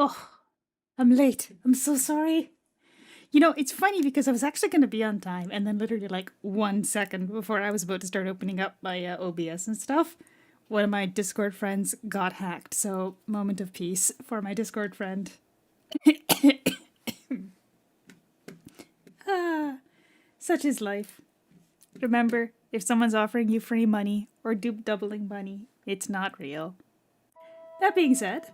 Oh, I'm late. I'm so sorry. You know, it's funny because I was actually going to be on time, and then literally like 1 second before I was about to start opening up my OBS and stuff, one of my Discord friends got hacked. So, moment of peace for my Discord friend. Ah, such is life. Remember, if someone's offering you free money or dupe doubling money, it's not real. That being said,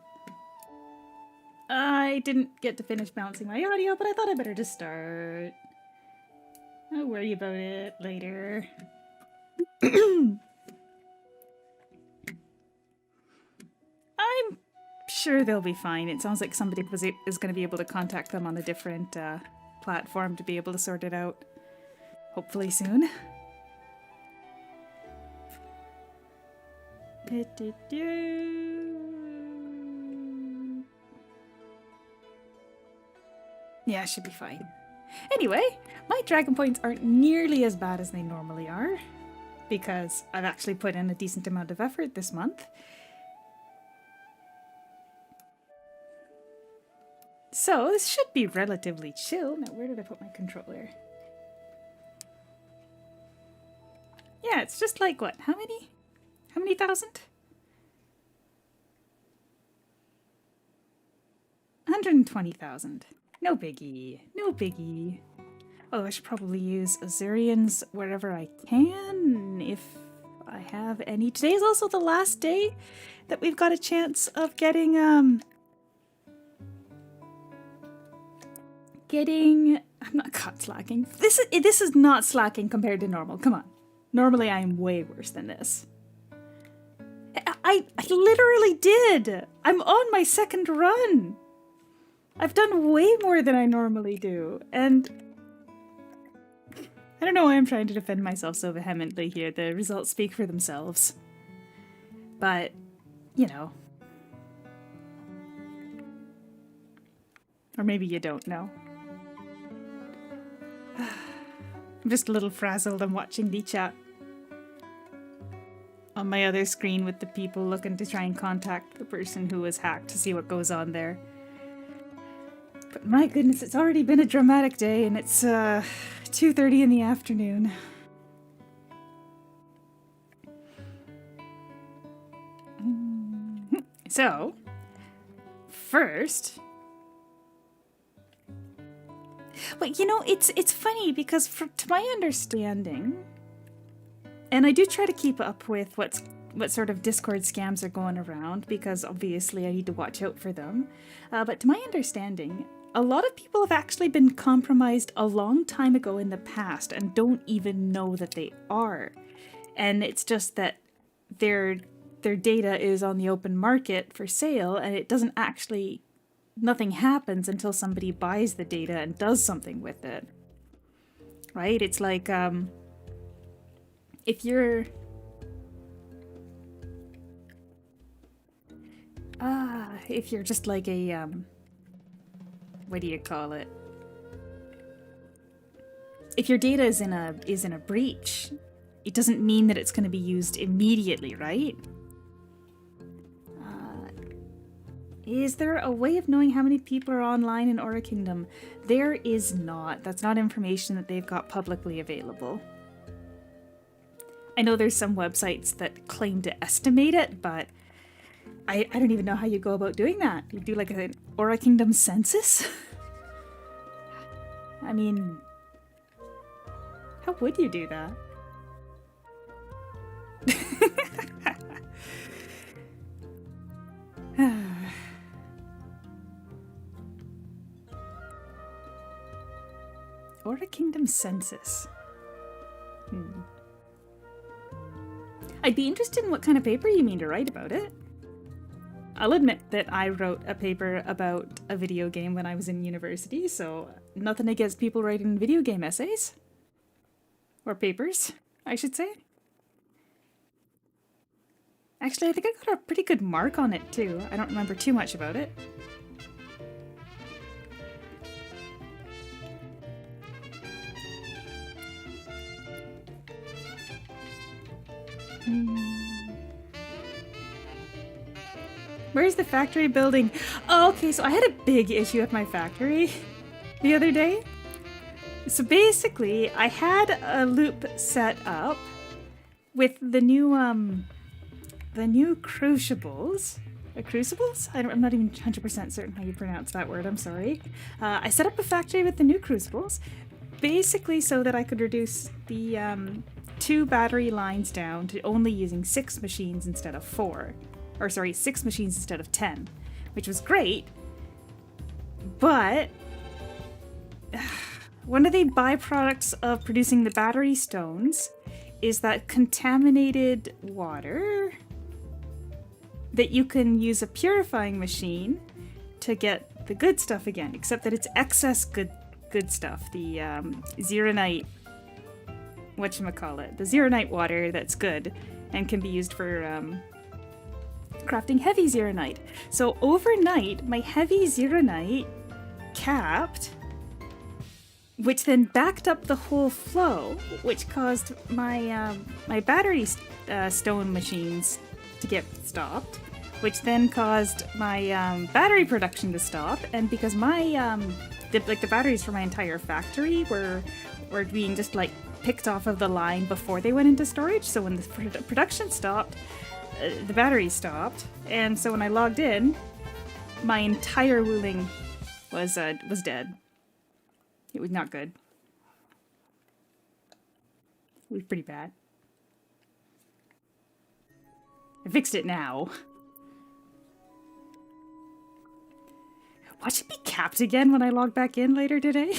I didn't get to finish balancing my audio, but I thought I better just start. I'll worry about it later. I'm sure they'll be fine. It sounds like somebody is going to be able to contact them on a different platform to be able to sort it out. Hopefully soon. Yeah, it should be fine. Anyway, my dragon points aren't nearly as bad as they normally are, because I've actually put in a decent amount of effort this month. So this should be relatively chill. Now, where did I put my controller? Yeah, it's just like what? How many? How many thousand? 120,000. No biggie. No biggie. Oh, I should probably use Azurians wherever I can, if I have any. Today is also the last day that we've got a chance of getting, I'm not caught slacking. This is not slacking compared to normal. Come on. Normally I am way worse than this. I literally did. I'm on my second run. I've done way more than I normally do, and I don't know why I'm trying to defend myself so vehemently here. The results speak for themselves. But, you know. Or maybe you don't know. I'm just a little frazzled. I'm watching the chat on my other screen with the people looking to try and contact the person who was hacked to see what goes on there. But my goodness, it's already been a dramatic day, and it's 2:30 in the afternoon. So, first, but you know, it's funny because to my understanding, and I do try to keep up with what sort of Discord scams are going around, because obviously I need to watch out for them. But to my understanding, a lot of people have actually been compromised a long time ago in the past and don't even know that they are. And it's just that their data is on the open market for sale, and it doesn't actually, nothing happens until somebody buys the data and does something with it. Right? It's like, if you're just like a, what do you call it? If your data is in a breach, it doesn't mean that it's going to be used immediately, right? Is there a way of knowing how many people are online in Aura Kingdom? There is not. That's not information that they've got publicly available. I know there's some websites that claim to estimate it, but I don't even know how you go about doing that. You do like an Aura Kingdom census? I mean, how would you do that? Aura Kingdom census. I'd be interested in what kind of paper you mean to write about it. I'll admit that I wrote a paper about a video game when I was in university, so nothing against people writing video game essays. Or papers, I should say. Actually, I think I got a pretty good mark on it, too. I don't remember too much about it. Where's the factory building? Oh, okay, so I had a big issue at my factory the other day. So basically, I had a loop set up with the new crucibles. Crucibles? I'm not even 100% certain how you pronounce that word, I'm sorry. I set up a factory with the new crucibles, basically so that I could reduce the 2 battery lines down to only using 6 machines instead of 4. Or sorry, 6 machines instead of 10, which was great. But one of the byproducts of producing the battery stones is that contaminated water that you can use a purifying machine to get the good stuff again, except that it's excess good stuff. The Zeronite, whatchamacallit, the Zeronite water that's good and can be used for crafting heavy Zeronite. So overnight, my heavy Zeronite capped, which then backed up the whole flow, which caused my my battery stone machines to get stopped, which then caused my battery production to stop. And because my the batteries for my entire factory were being just like picked off of the line before they went into storage, so when the production stopped, the batteries stopped, and so when I logged in, my entire Wuling was dead. It was not good. It was pretty bad. I fixed it now. Watch it be capped again when I log back in later today.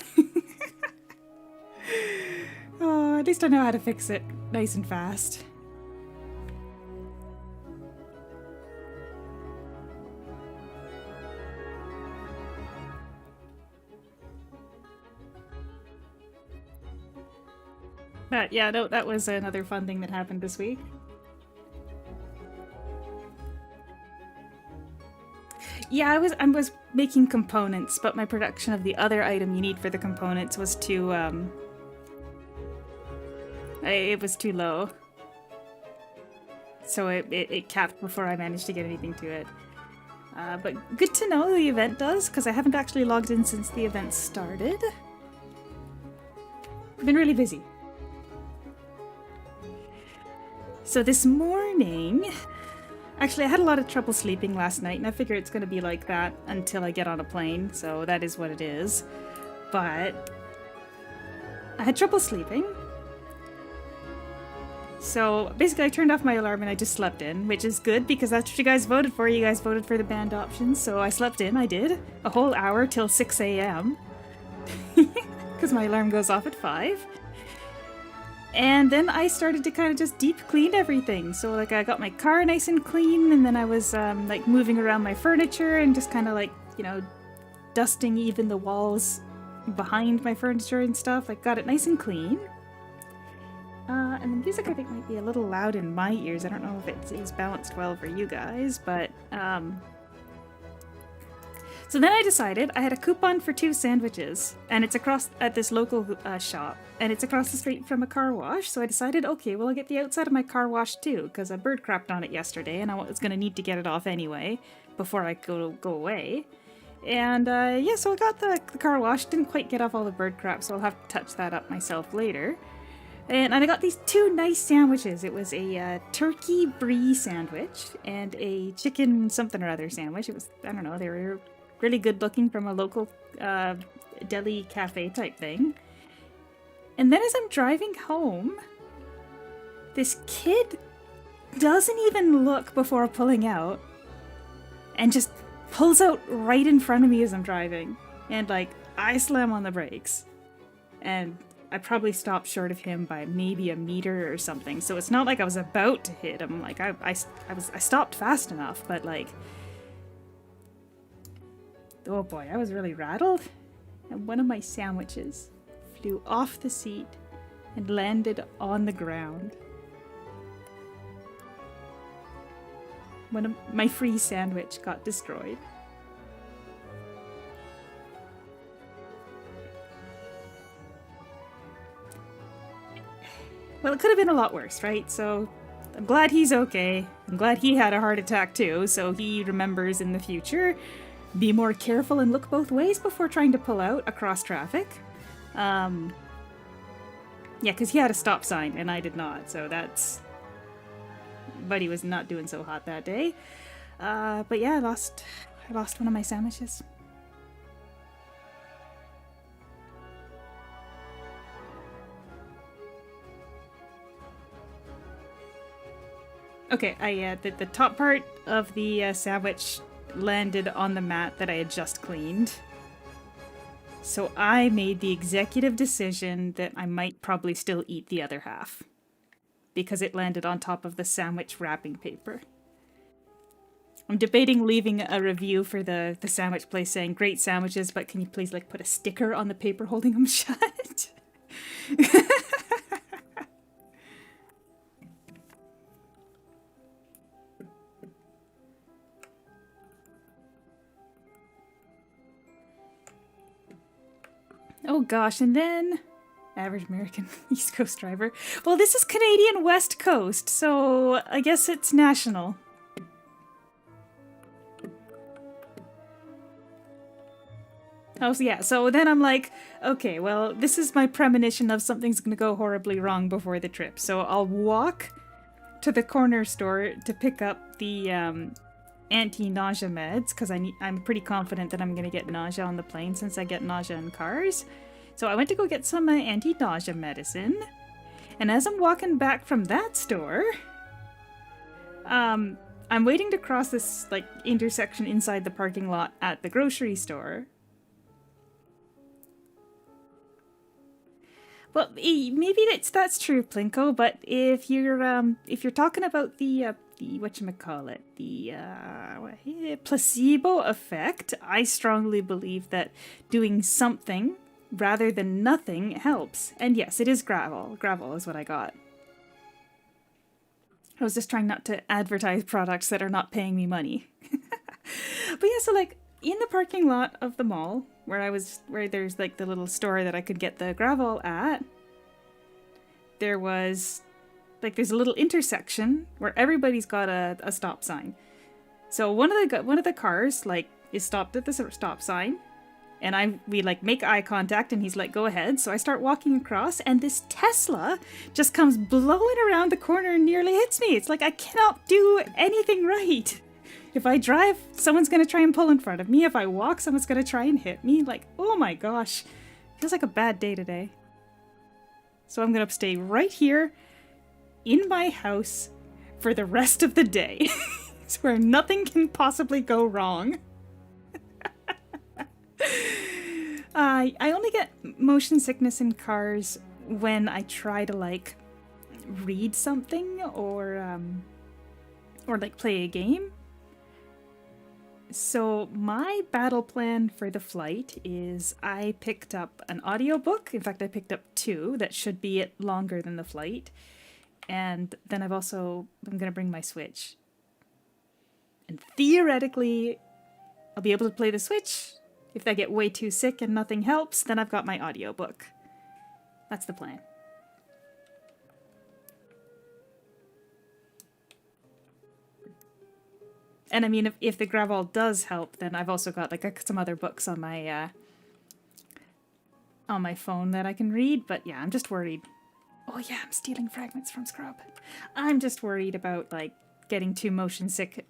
Oh, at least I know how to fix it nice and fast. But yeah, no, that was another fun thing that happened this week. Yeah, I was making components, but my production of the other item you need for the components was too it was too low. So it capped before I managed to get anything to it. But good to know the event does, because I haven't actually logged in since the event started. I've been really busy. So this morning, actually I had a lot of trouble sleeping last night, and I figure it's going to be like that until I get on a plane, so that is what it is. But I had trouble sleeping. So basically I turned off my alarm and I just slept in, which is good because that's what you guys voted for. You guys voted for the banned options, so I slept in, I did. A whole hour till 6 a.m. because my alarm goes off at 5. And then I started to kind of just deep clean everything. So like I got my car nice and clean, and then I was like moving around my furniture and just kind of like, you know, dusting even the walls behind my furniture and stuff. Like got it nice and clean. And the music I think might be a little loud in my ears. I don't know if it is balanced well for you guys, but so then I decided I had a coupon for 2 sandwiches, and it's across at this local shop, and it's across the street from a car wash. So I decided, okay, well I'll get the outside of my car wash too, because a bird crapped on it yesterday, and I was going to need to get it off anyway before I go away. And yeah, so I got the car wash. Didn't quite get off all the bird crap, so I'll have to touch that up myself later. And I got these 2 nice sandwiches. It was a turkey brie sandwich and a chicken something or other sandwich. It was, I don't know, they were really good looking from a local deli cafe type thing. And then as I'm driving home, this kid doesn't even look before pulling out and just pulls out right in front of me as I'm driving. And like, I slam on the brakes. And I probably stopped short of him by maybe a meter or something. So it's not like I was about to hit him. Like I stopped fast enough, but like, oh boy, I was really rattled. And one of my sandwiches flew off the seat and landed on the ground. One of my free sandwich got destroyed. Well, it could have been a lot worse, right? So I'm glad he's okay. I'm glad he had a heart attack too, so he remembers in the future. Be more careful and look both ways before trying to pull out across traffic. Yeah, because he had a stop sign and I did not, so that's... Buddy was not doing so hot that day. But yeah, I lost one of my sandwiches. Okay, the top part of the sandwich landed on the mat that I had just cleaned. So I made the executive decision that I might probably still eat the other half. Because it landed on top of the sandwich wrapping paper. I'm debating leaving a review for the sandwich place saying, great sandwiches, but can you please like put a sticker on the paper holding them shut? Oh gosh, and then... Average American East Coast driver. Well, this is Canadian West Coast, so I guess it's national. Oh, yeah, so then I'm like, okay, well, this is my premonition of something's gonna go horribly wrong before the trip. So I'll walk to the corner store to pick up the anti-nausea meds, because I'm pretty confident that I'm gonna get nausea on the plane since I get nausea in cars. So I went to go get some anti-nausea medicine, and as I'm walking back from that store, I'm waiting to cross this like intersection inside the parking lot at the grocery store. Well, maybe that's true, Plinko. But if you're talking about the whatchamacallit, the placebo effect, I strongly believe that doing something rather than nothing helps. And yes, it is gravel. Gravel is what I got. I was just trying not to advertise products that are not paying me money. But yeah, so like in the parking lot of the mall where there's like the little store that I could get the gravel at, there's a little intersection where everybody's got a stop sign. So one of the cars like is stopped at the stop sign, and we like make eye contact, and he's like, go ahead. So I start walking across, and this Tesla just comes blowing around the corner and nearly hits me. It's like I cannot do anything right. If I drive, someone's gonna try and pull in front of me. If I walk, someone's gonna try and hit me. Like, oh my gosh. Feels like a bad day today. So I'm gonna stay right here in my house for the rest of the day. It's where nothing can possibly go wrong. I only get motion sickness in cars when I try to like read something or like play a game. So my battle plan for the flight is I picked up an audiobook. In fact, I picked up 2 that should be longer than the flight. And then I'm going to bring my Switch. And theoretically, I'll be able to play the Switch. If I get way too sick and nothing helps, then I've got my audiobook. That's the plan. And I mean, if the gravel does help, then I've also got like some other books on my phone that I can read. But yeah, I'm just worried. Oh yeah, I'm stealing fragments from Scrub. I'm just worried about like getting too motion sick.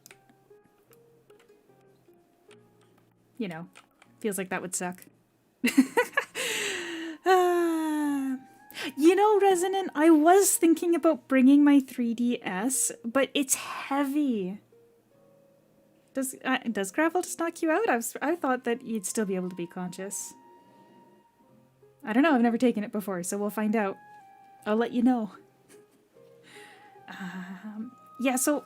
You know, feels like that would suck. You know, Resonant, I was thinking about bringing my 3DS, but it's heavy. Does gravel just knock you out? I thought that you'd still be able to be conscious. I don't know, I've never taken it before, so we'll find out. I'll let you know. Yeah, so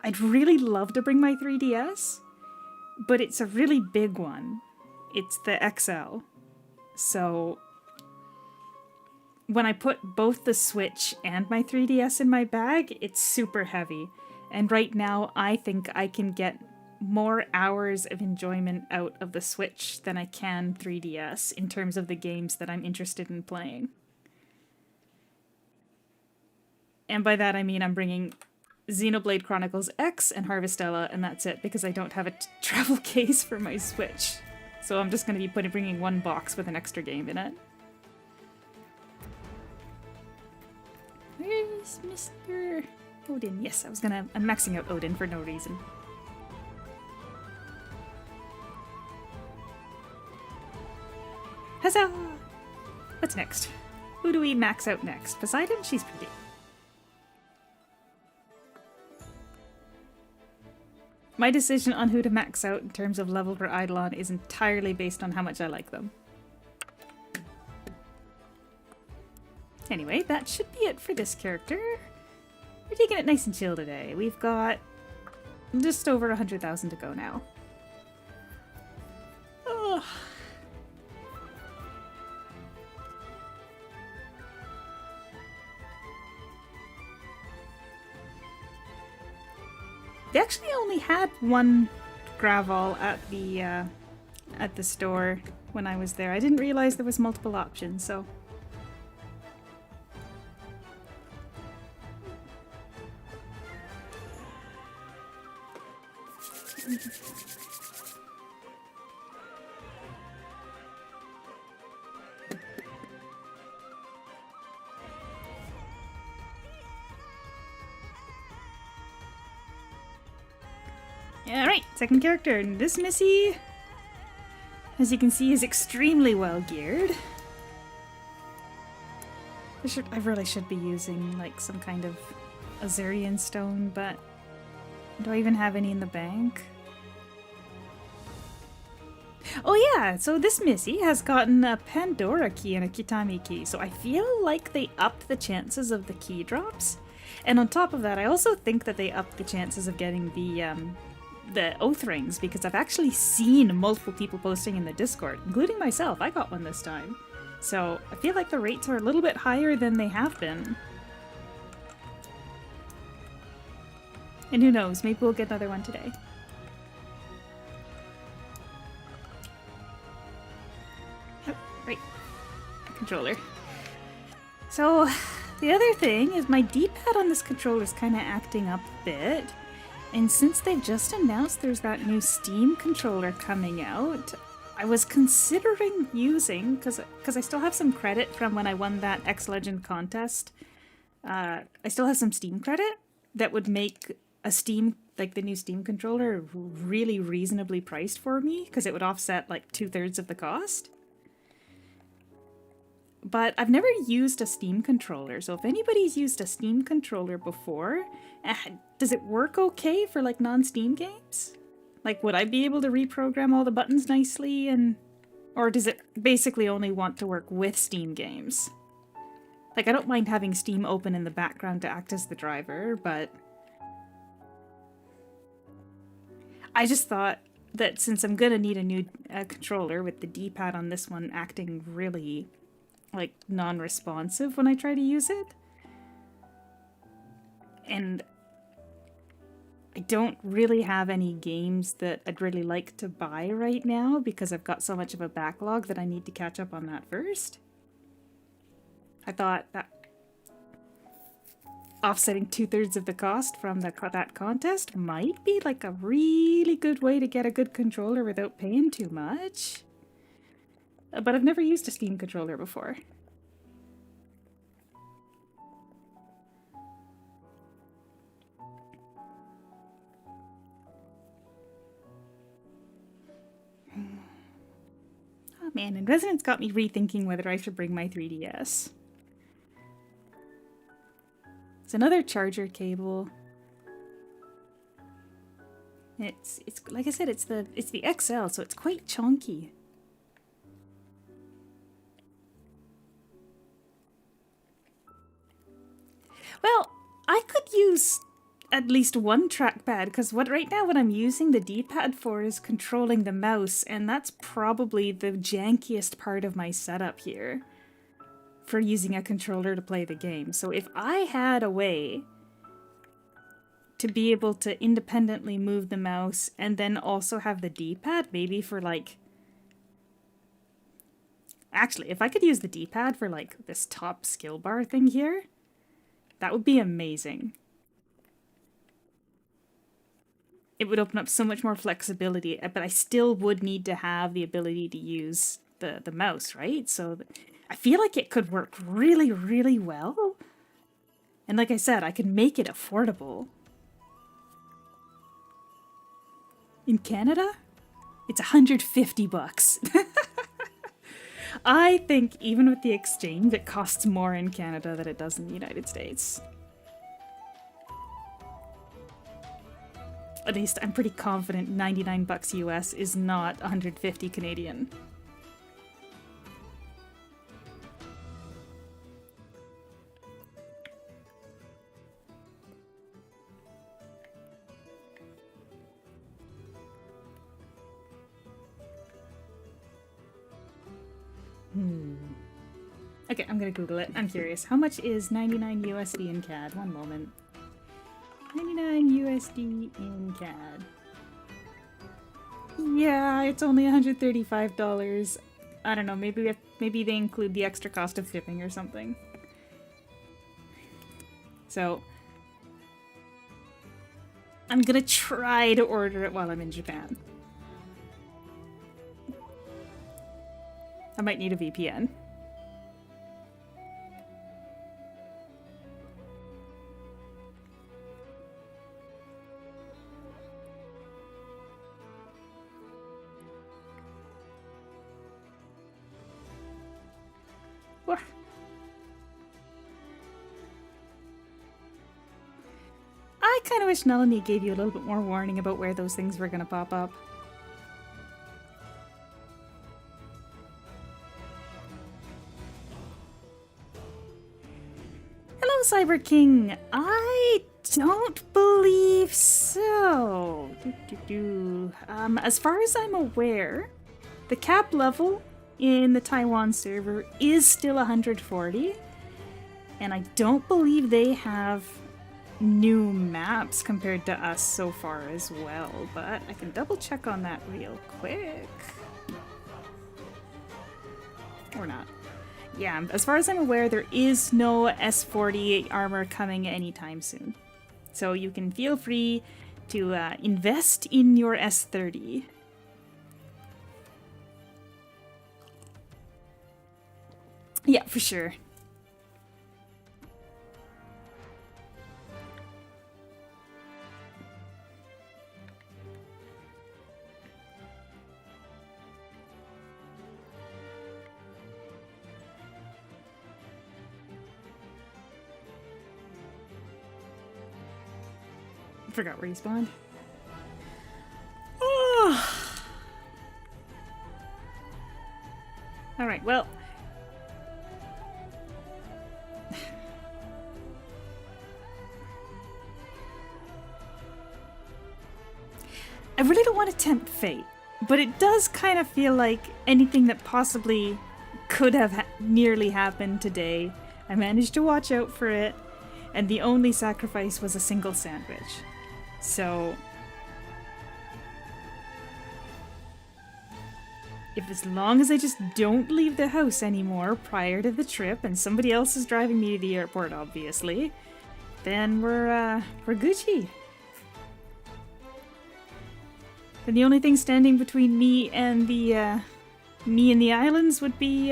I'd really love to bring my 3DS, but it's a really big one. It's the XL. So when I put both the Switch and my 3DS in my bag, it's super heavy. And right now, I think I can get more hours of enjoyment out of the Switch than I can 3DS in terms of the games that I'm interested in playing. And by that I mean I'm bringing Xenoblade Chronicles X and Harvestella, and that's it, because I don't have a travel case for my Switch. So I'm just going to be bringing one box with an extra game in it. Where's Mr. Odin? Yes, I'm maxing out Odin for no reason. Huzzah! What's next? Who do we max out next? Poseidon? She's pretty. My decision on who to max out in terms of level for Eidolon is entirely based on how much I like them. Anyway, that should be it for this character. We're taking it nice and chill today. We've got just over 100,000 to go now. Oh. They actually only had one Gravol at the store when I was there. I didn't realize there was multiple options, so. Alright, second character. And this Missy, as you can see, is extremely well geared. I really should be using like some kind of Azurian stone, but do I even have any in the bank? Oh yeah, so this Missy has gotten a Pandora key and a Kitami key, so I feel like they upped the chances of the key drops. And on top of that, I also think that they upped the chances of getting the oath rings, because I've actually seen multiple people posting in the Discord, including myself. I got one this time. So I feel like the rates are a little bit higher than they have been. And who knows, maybe we'll get another one today. Oh, right. Controller. So the other thing is my D-pad on this controller is kind of acting up a bit. And since they just announced there's that new Steam controller coming out, I was considering using, because I still have some credit from when I won that X-Legend contest. I still have some Steam credit that would make a Steam, like the new Steam controller, really reasonably priced for me, because it would offset like 2/3 of the cost. But I've never used a Steam controller, so if anybody's used a Steam controller before, does it work okay for like non-Steam games? Like, would I be able to reprogram all the buttons nicely, or does it basically only want to work with Steam games? Like, I don't mind having Steam open in the background to act as the driver, but I just thought that since I'm gonna need a new controller with the D-pad on this one acting really like non-responsive when I try to use it, and I don't really have any games that I'd really like to buy right now because I've got so much of a backlog that I need to catch up on that first. I thought that offsetting 2/3 of the cost from that contest might be like a really good way to get a good controller without paying too much. But I've never used a Steam controller before. Oh man, and Resonance got me rethinking whether I should bring my 3DS. It's another charger cable. It's like I said, it's the XL, so it's quite chunky. Well, I could use at least one trackpad, because right now what I'm using the D-pad for is controlling the mouse, and that's probably the jankiest part of my setup here for using a controller to play the game. So if I had a way to be able to independently move the mouse and then also have the D-pad, maybe for like... Actually, if I could use the D-pad for like this top skill bar thing here, that would be amazing. it would open up so much more flexibility, but I still would need to have the ability to use the mouse, right? So I feel like it could work really, really well. And like I said, I could make it affordable. In Canada, it's 150 bucks. I think even with the exchange, it costs more in Canada than it does in the United States. At least I'm pretty confident 99 bucks US is not 150 Canadian. Okay, I'm gonna Google it. I'm curious. How much is 99 USD in CAD? One moment. 99 USD in CAD. Yeah, it's only $135. I don't know, maybe they include the extra cost of shipping or something. So I'm gonna try to order it while I'm in Japan. I might need a VPN. I kind of wish Melanie gave you a little bit more warning about where those things were going to pop up. Hello, Cyber King. I don't believe so. As far as I'm aware, the cap level in the Taiwan server is still 140, and I don't believe they have new maps compared to us so far as well, but I can double check on that real quick. Or not. Yeah, as far as I'm aware, there is no S40 armor coming anytime soon. So you can feel free to invest in your S30. Yeah, for sure. Forgot where you spawned. Oh. Alright, well. I really don't want to tempt fate, but it does kind of feel like anything that possibly could have nearly happened today. I managed to watch out for it, and the only sacrifice was a single sandwich. So, if as long as I just don't leave the house anymore prior to the trip, and somebody else is driving me to the airport, obviously, then we're Gucci. And the only thing standing between me and the islands would be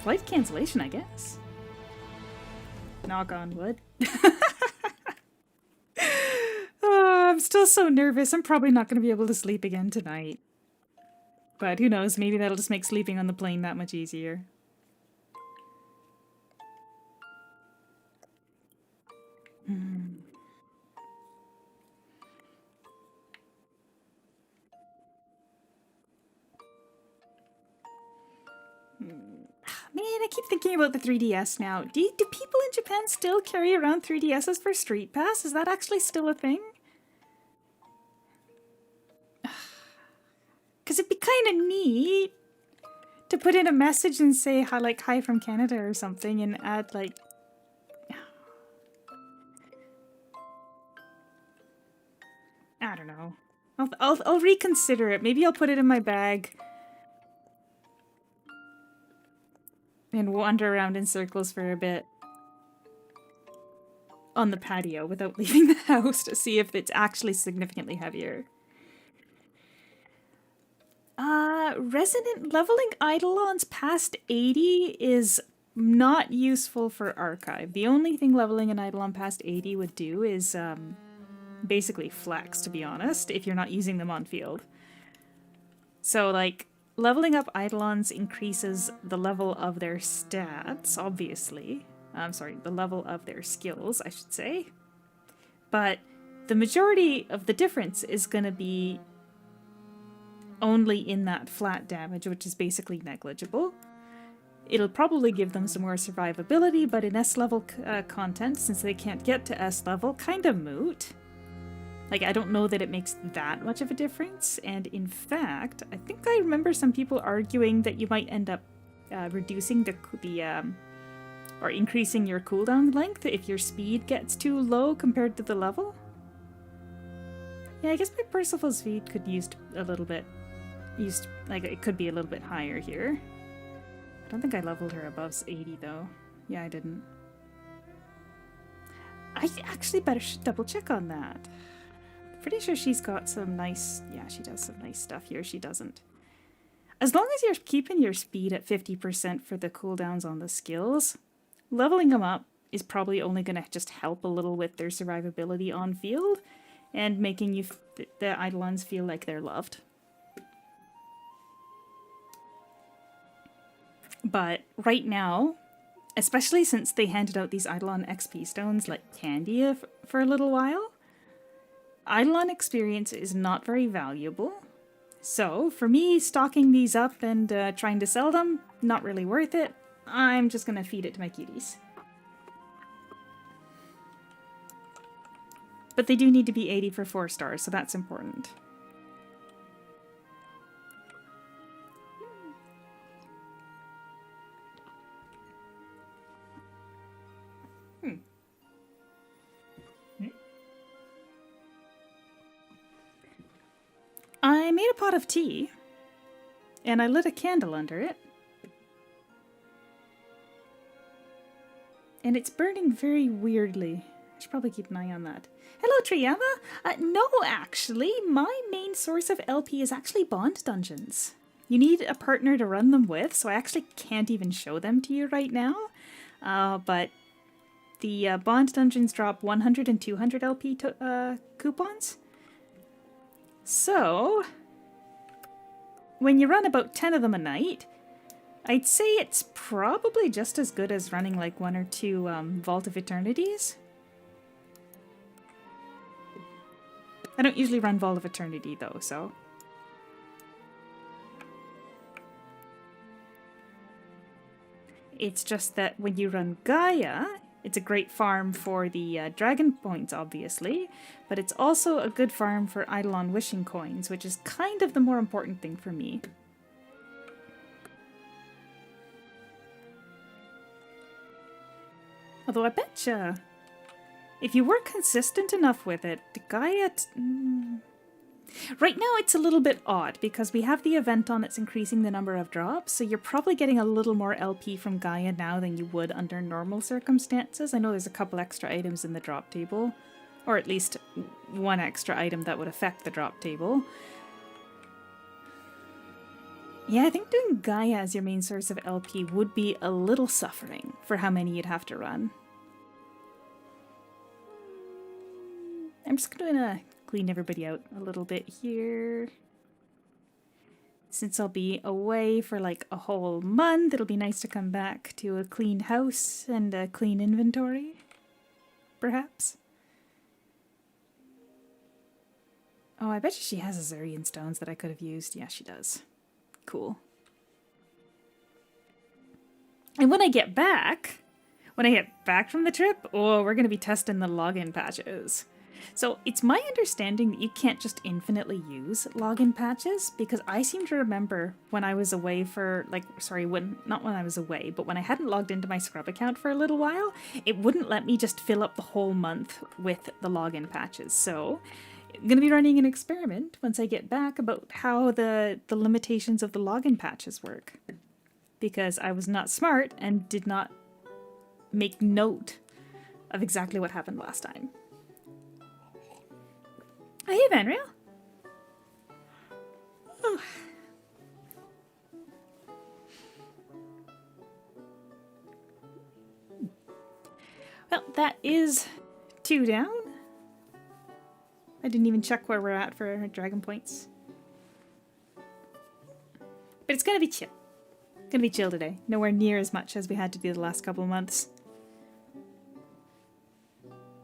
flight cancellation, I guess. Knock on wood. I'm still so nervous. I'm probably not going to be able to sleep again tonight. But who knows, maybe that'll just make sleeping on the plane that much easier. Man, I keep thinking about the 3DS now. Do people in Japan still carry around 3DSs for Street Pass? Is that actually still a thing? Because it'd be kind of neat to put in a message and say hi, like hi from Canada or something, and add like. I don't know. I'll reconsider it. Maybe I'll put it in my bag and wander around in circles for a bit. on the patio without leaving the house to see if it's actually significantly heavier. Resident leveling Eidolons past 80 is not useful for Archive. The only thing leveling an Eidolon past 80 would do is basically flex, to be honest, if you're not using them on field. So, like, leveling up Eidolons increases the level of their stats, obviously. I'm sorry, the level of their skills, I should say. But the majority of the difference is going to be only in that flat damage, which is basically negligible. It'll probably give them some more survivability, but in S-level content, since they can't get to S-level, kind of moot. Like, I don't know that it makes that much of a difference, and in fact, I think I remember some people arguing that you might end up reducing or increasing your cooldown length if your speed gets too low compared to the level. Yeah, I guess my Percival speed could use a little bit, like, it could be a little bit higher here. I don't think I leveled her above 80 though. Yeah, I didn't. I actually should double check on that. Pretty sure she's got some nice... Yeah, she does some nice stuff here. She doesn't. As long as you're keeping your speed at 50% for the cooldowns on the skills, leveling them up is probably only going to just help a little with their survivability on field and making the Eidolons feel like they're loved. But right now, especially since they handed out these Eidolon XP stones like candy for a little while, Eidolon experience is not very valuable. So, for me, stocking these up and trying to sell them, not really worth it. I'm just going to feed it to my cuties. But they do need to be 80 for 4 stars, so that's important. I made a pot of tea, and I lit a candle under it. And it's burning very weirdly. I should probably keep an eye on that. Hello, Triana! No, actually, my main source of LP is actually Bond Dungeons. You need a partner to run them with, so I actually can't even show them to you right now. But the Bond Dungeons drop 100 and 200 LP coupons. So, when you run about 10 of them a night, I'd say it's probably just as good as running like 1 or 2 Vault of Eternities. I don't usually run Vault of Eternity though, so... It's just that when you run Gaia, it's a great farm for the dragon points, obviously, but it's also a good farm for Eidolon wishing coins, which is kind of the more important thing for me. Although I betcha, if you were consistent enough with it, the Gaia... Right now it's a little bit odd because we have the event on that's increasing the number of drops, so you're probably getting a little more LP from Gaia now than you would under normal circumstances. I know there's a couple extra items in the drop table, or at least 1 extra item that would affect the drop table. Yeah, I think doing Gaia as your main source of LP would be a little suffering for how many you'd have to run. I'm just gonna clean everybody out a little bit here. Since I'll be away for like a whole month, it'll be nice to come back to a clean house and a clean inventory, perhaps. Oh, I bet she has Azurian stones that I could have used. Yeah, she does. Cool. And when I get back from the trip, oh, we're going to be testing the login patches. So it's my understanding that you can't just infinitely use login patches, because I seem to remember when I was away for, not when I was away, but when I hadn't logged into my Scrub account for a little while, it wouldn't let me just fill up the whole month with the login patches. So I'm going to be running an experiment once I get back about how the limitations of the login patches work, because I was not smart and did not make note of exactly what happened last time. Oh, hey, Vanriel. Oh. Well, that is 2 down. I didn't even check where we're at for dragon points. But it's gonna be chill. Gonna be chill today. Nowhere near as much as we had to do the last couple of months.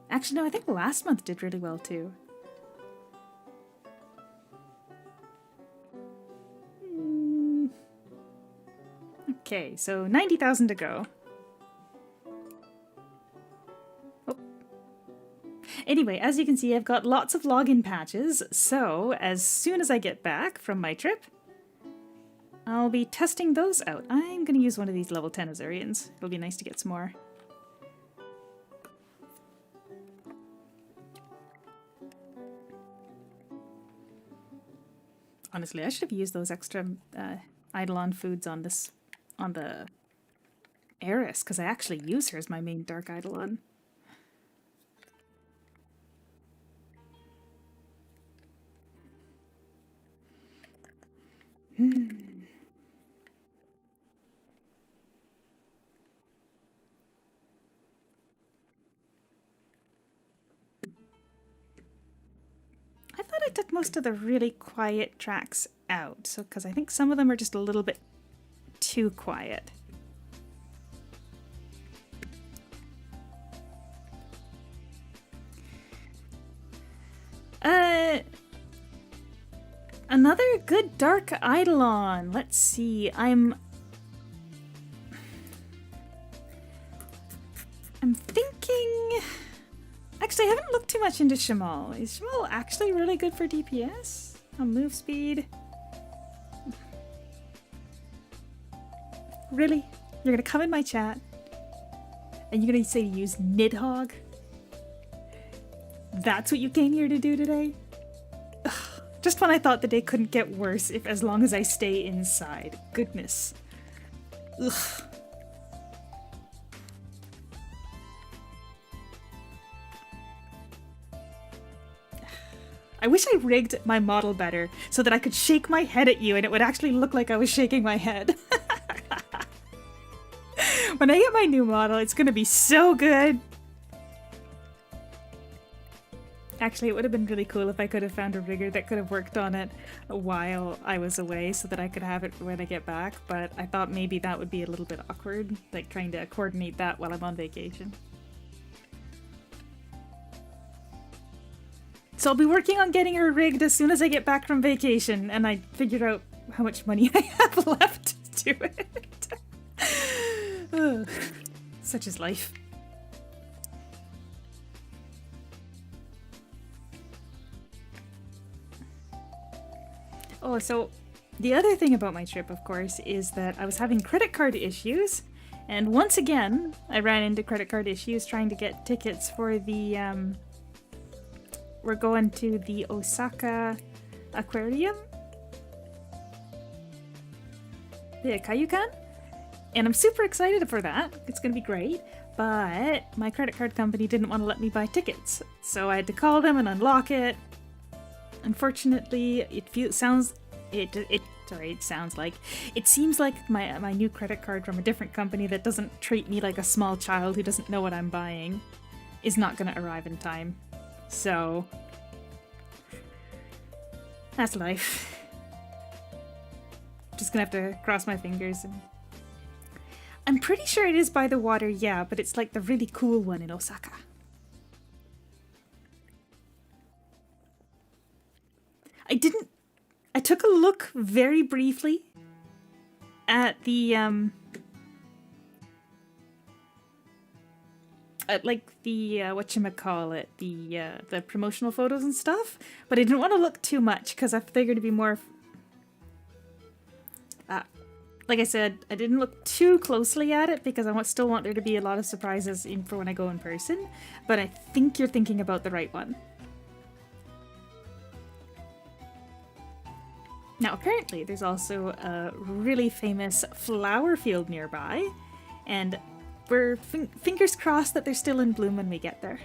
Actually, no, I think last month did really well too. Okay, so 90,000 to go. Oh. Anyway, as you can see, I've got lots of login patches, so as soon as I get back from my trip, I'll be testing those out. I'm going to use one of these level 10 Azurians. It'll be nice to get some more. Honestly, I should have used those extra Eidolon foods on the Eris, because I actually use her as my main Dark Eidolon. I thought I took most of the really quiet tracks out, so because I think some of them are just a little bit too quiet. Another good Dark Eidolon. Let's see. I'm thinking. Actually, I haven't looked too much into Shamal. Is Shamal actually really good for DPS? On move speed? Really? You're gonna come in my chat and you're gonna say to use Nidhogg? That's what you came here to do today? Ugh. Just when I thought the day couldn't get worse if as long as I stay inside. Goodness. Ugh. I wish I rigged my model better so that I could shake my head at you and it would actually look like I was shaking my head. When I get my new model, it's gonna be so good. Actually, it would have been really cool if I could have found a rigger that could have worked on it while I was away so that I could have it when I get back, but I thought maybe that would be a little bit awkward, like trying to coordinate that while I'm on vacation. So I'll be working on getting her rigged as soon as I get back from vacation and I figured out how much money I have left to do it. Ugh. Such is life. Oh, so the other thing about my trip, of course, is that I was having credit card issues. And once again, I ran into credit card issues trying to get tickets for the, we're going to the Osaka Aquarium? The Kaiyukan? And I'm super excited for that. It's going to be great. But my credit card company didn't want to let me buy tickets. So I had to call them and unlock it. Unfortunately, it seems like my new credit card from a different company that doesn't treat me like a small child who doesn't know what I'm buying is not going to arrive in time. So that's life. Just gonna have to cross my fingers. And I'm pretty sure it is by the water, yeah, but it's like the really cool one in Osaka. I took a look very briefly at the, whatchamacallit, the promotional photos and stuff, but I didn't want to look too much because I figured it'd be more, like I said, I didn't look too closely at it because I still want there to be a lot of surprises in for when I go in person, but I think you're thinking about the right one. Now, apparently, there's also a really famous flower field nearby, and we're fingers crossed that they're still in bloom when we get there.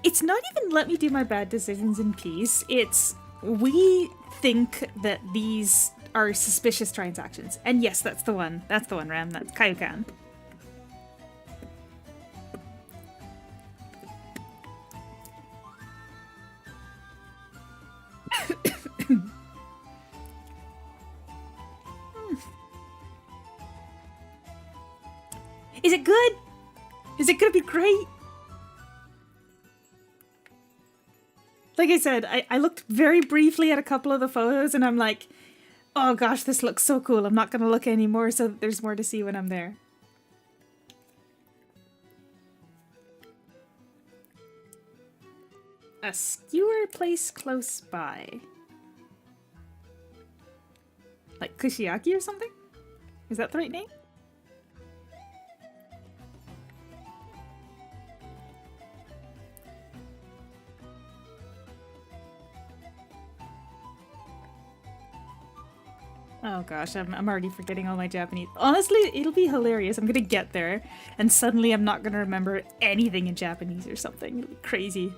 It's not even let me do my bad decisions in peace. It's we think that these are suspicious transactions. And yes, that's the one. That's the one, Ram. That's Kaioken. Is it good? Is it gonna be great? Like I said, I looked very briefly at a couple of the photos and I'm like, oh gosh, this looks so cool. I'm not gonna look anymore so that there's more to see when I'm there. A skewer place close by. Like Kushiyaki or something? Is that the right name? Oh gosh, I'm already forgetting all my Japanese. Honestly, it'll be hilarious. I'm gonna get there, and suddenly I'm not gonna remember anything in Japanese or something. It'll be crazy.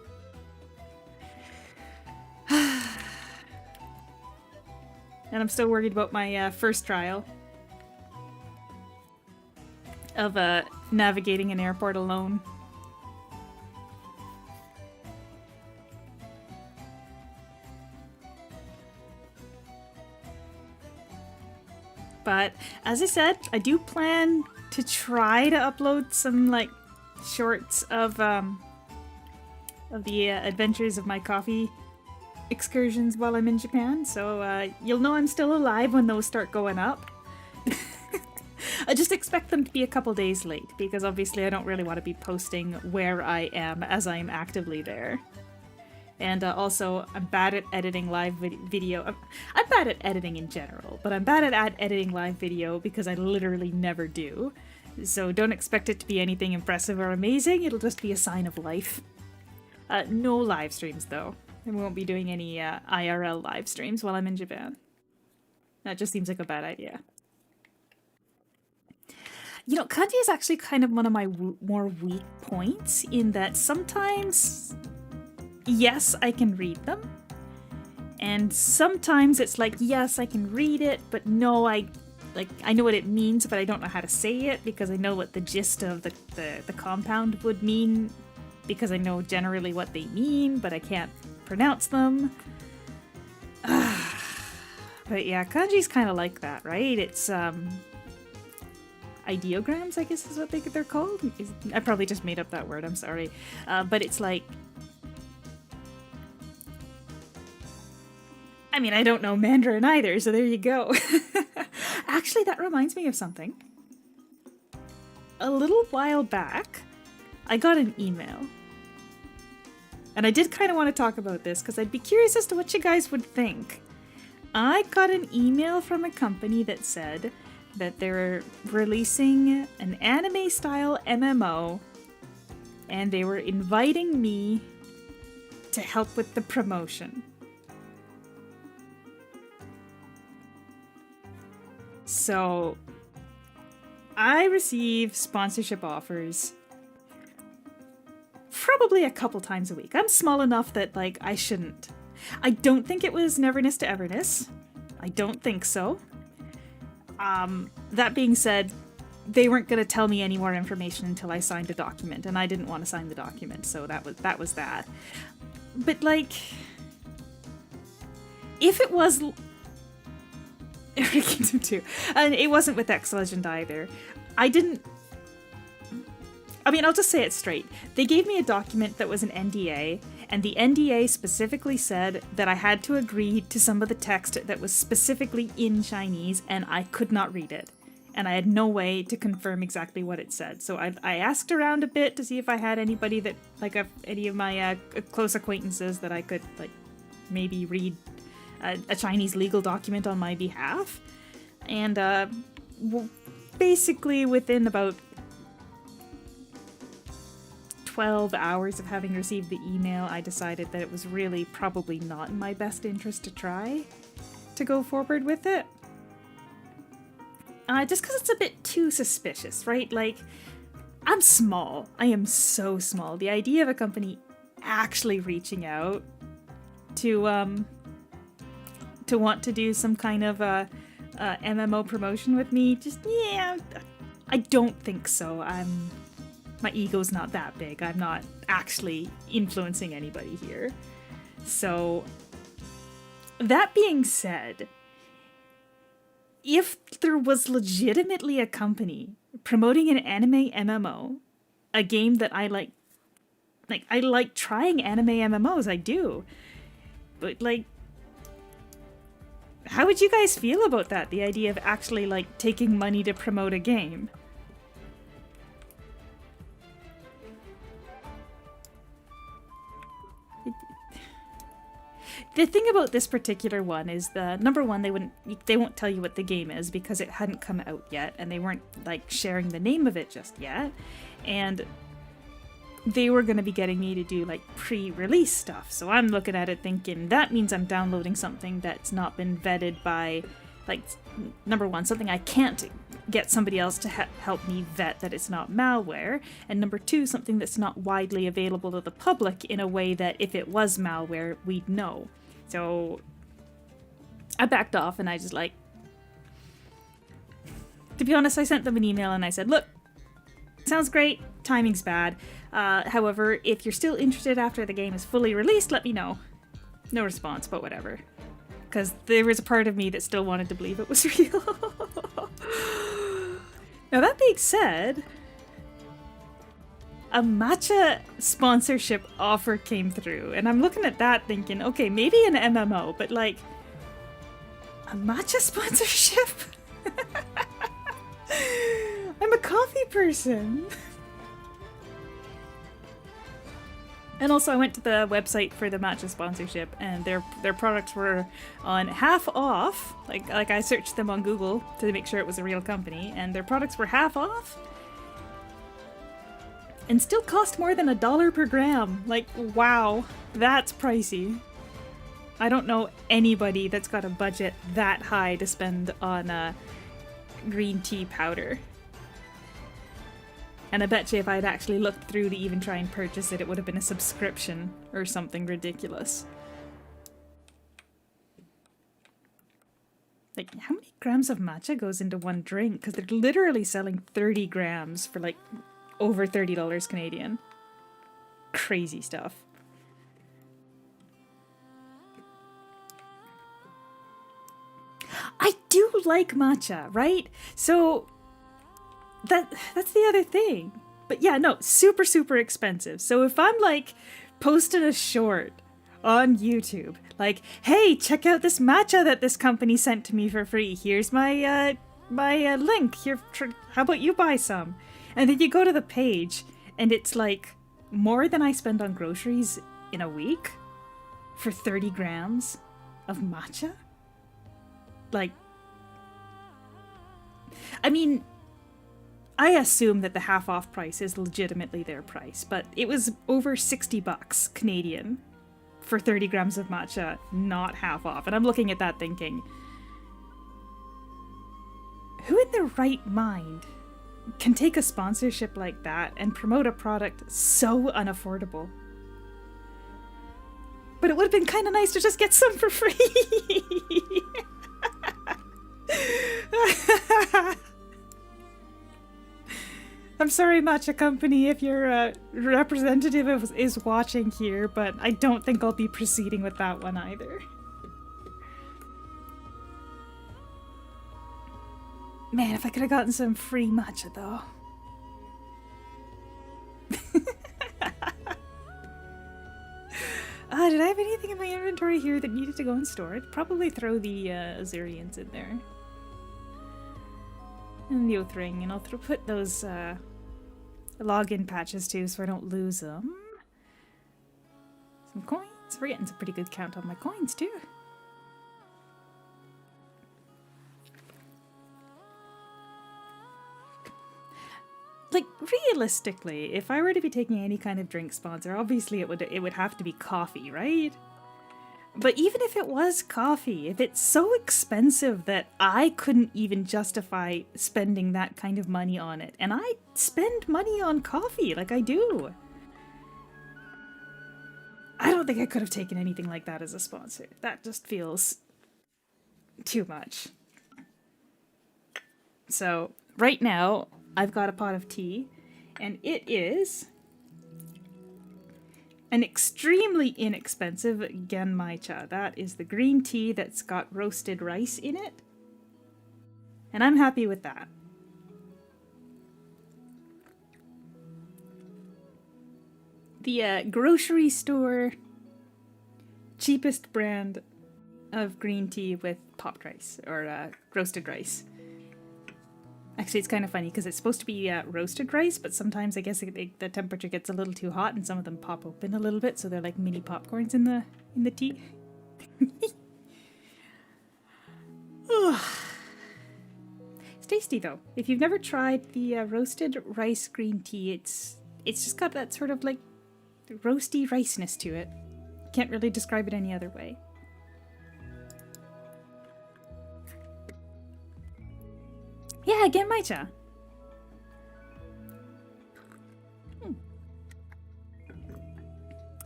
And I'm still worried about my first trial of navigating an airport alone. But as I said, I do plan to try to upload some like shorts of the adventures of my coffee excursions while I'm in Japan. So you'll know I'm still alive when those start going up. I just expect them to be a couple days late because obviously I don't really want to be posting where I am as I'm actively there. And also, I'm bad at editing live video. I'm bad at editing in general, but I'm bad at editing live video because I literally never do. So don't expect it to be anything impressive or amazing. It'll just be a sign of life. No live streams, though. I won't be doing any IRL live streams while I'm in Japan. That just seems like a bad idea. You know, kanji is actually kind of one of my more weak points in that sometimes... yes, I can read them. And sometimes it's like, yes, I can read it, but no, I know what it means, but I don't know how to say it because I know what the gist of the compound would mean because I know generally what they mean, but I can't pronounce them. But yeah, kanji's kind of like that, right? It's ideograms, I guess is what they're called. I probably just made up that word, I'm sorry. But it's like, I mean, I don't know Mandarin either, so there you go. Actually, that reminds me of something. A little while back, I got an email. And I did kind of want to talk about this, because I'd be curious as to what you guys would think. I got an email from a company that said that they're releasing an anime-style MMO, and they were inviting me to help with the promotion. So, I receive sponsorship offers probably a couple times a week. I'm small enough that, like, I shouldn't. I don't think it was Neverness to Everness. I don't think so. That being said, they weren't going to tell me any more information until I signed a document, and I didn't want to sign the document, so that was that. But, like, if it was... Epic Kingdom 2. And it wasn't with X Legend either. I mean, I'll just say it straight. They gave me a document that was an NDA, and the NDA specifically said that I had to agree to some of the text that was specifically in Chinese, and I could not read it. And I had no way to confirm exactly what it said. So I asked around a bit to see if I had anybody that, like, any of my close acquaintances that I could, like, maybe read a Chinese legal document on my behalf. And basically within about 12 hours of having received the email, I decided that it was really probably not in my best interest to try to go forward with it. Just because it's a bit too suspicious, right? Like, I'm small. I am so small. The idea of a company actually reaching out to want to do some kind of MMO promotion with me, just, yeah, I don't think so. My ego's not that big. I'm not actually influencing anybody here. So, that being said, if there was legitimately a company promoting an anime MMO, a game that I like I like trying anime MMOs, I do. But, like, how would you guys feel about that? The idea of actually, like, taking money to promote a game? The thing about this particular one is number one, they won't tell you what the game is because it hadn't come out yet, and they weren't like sharing the name of it just yet. And they were going to be getting me to do like pre-release stuff. So I'm looking at it thinking that means I'm downloading something that's not been vetted by, like, number one, something I can't get somebody else to help me vet that it's not malware, and number two, something that's not widely available to the public in a way that if it was malware, we'd know. So I backed off, and I just, like, to be honest, I sent them an email and I said, look, sounds great, timing's bad. However, if you're still interested after the game is fully released, let me know. No response, but whatever. Because there was a part of me that still wanted to believe it was real. Now, that being said, a matcha sponsorship offer came through, and I'm looking at that thinking, okay, maybe an MMO, but like, a matcha sponsorship? I'm a coffee person. And also, I went to the website for the matcha sponsorship, and their products were on half off. Like I searched them on Google to make sure it was a real company, and their products were half off, and still cost more than $1 per gram. Like, wow, that's pricey. I don't know anybody that's got a budget that high to spend on green tea powder. And I bet you if I'd actually looked through to even try and purchase it, it would have been a subscription or something ridiculous. Like, how many grams of matcha goes into one drink? Because they're literally selling 30 grams for, like, over $30 Canadian. Crazy stuff. I do like matcha, right? So that's the other thing. But yeah, no, super, super expensive. So if I'm like posting a short on YouTube, like, hey, check out this matcha that this company sent to me for free. Here's my link. Here, how about you buy some? And then you go to the page, and it's like more than I spend on groceries in a week for 30 grams of matcha. Like, I mean, I assume that the half off price is legitimately their price, but it was over $60 Canadian for 30 grams of matcha, not half off. And I'm looking at that thinking, who in their right mind can take a sponsorship like that and promote a product so unaffordable? But it would have been kind of nice to just get some for free. I'm sorry, Matcha Company, if your representative is watching here, but I don't think I'll be proceeding with that one either. Man, if I could have gotten some free matcha, though. Did I have anything in my inventory here that needed to go in store? I'd probably throw the Azurians in there. And the Oath Ring, and I'll put those login patches too so I don't lose them. Some coins. We're getting some pretty good count on my coins too. like realistically, if I were to be taking any kind of drink sponsor, obviously it would have to be coffee, right? But even if it was coffee, if it's so expensive that I couldn't even justify spending that kind of money on it, and I spend money on coffee, like I do, I don't think I could have taken anything like that as a sponsor. That just feels too much. So right now, I've got a pot of tea, and it is an extremely inexpensive genmaicha. That is the green tea that's got roasted rice in it. And I'm happy with that. The grocery store cheapest brand of green tea with popped rice, or roasted rice. Actually, it's kind of funny because it's supposed to be roasted rice, but sometimes I guess the temperature gets a little too hot and some of them pop open a little bit, so they're like mini popcorns in the tea. It's tasty though. If you've never tried the roasted rice green tea, it's just got that sort of like roasty riceness to it. Can't really describe it any other way. Yeah, genmaicha.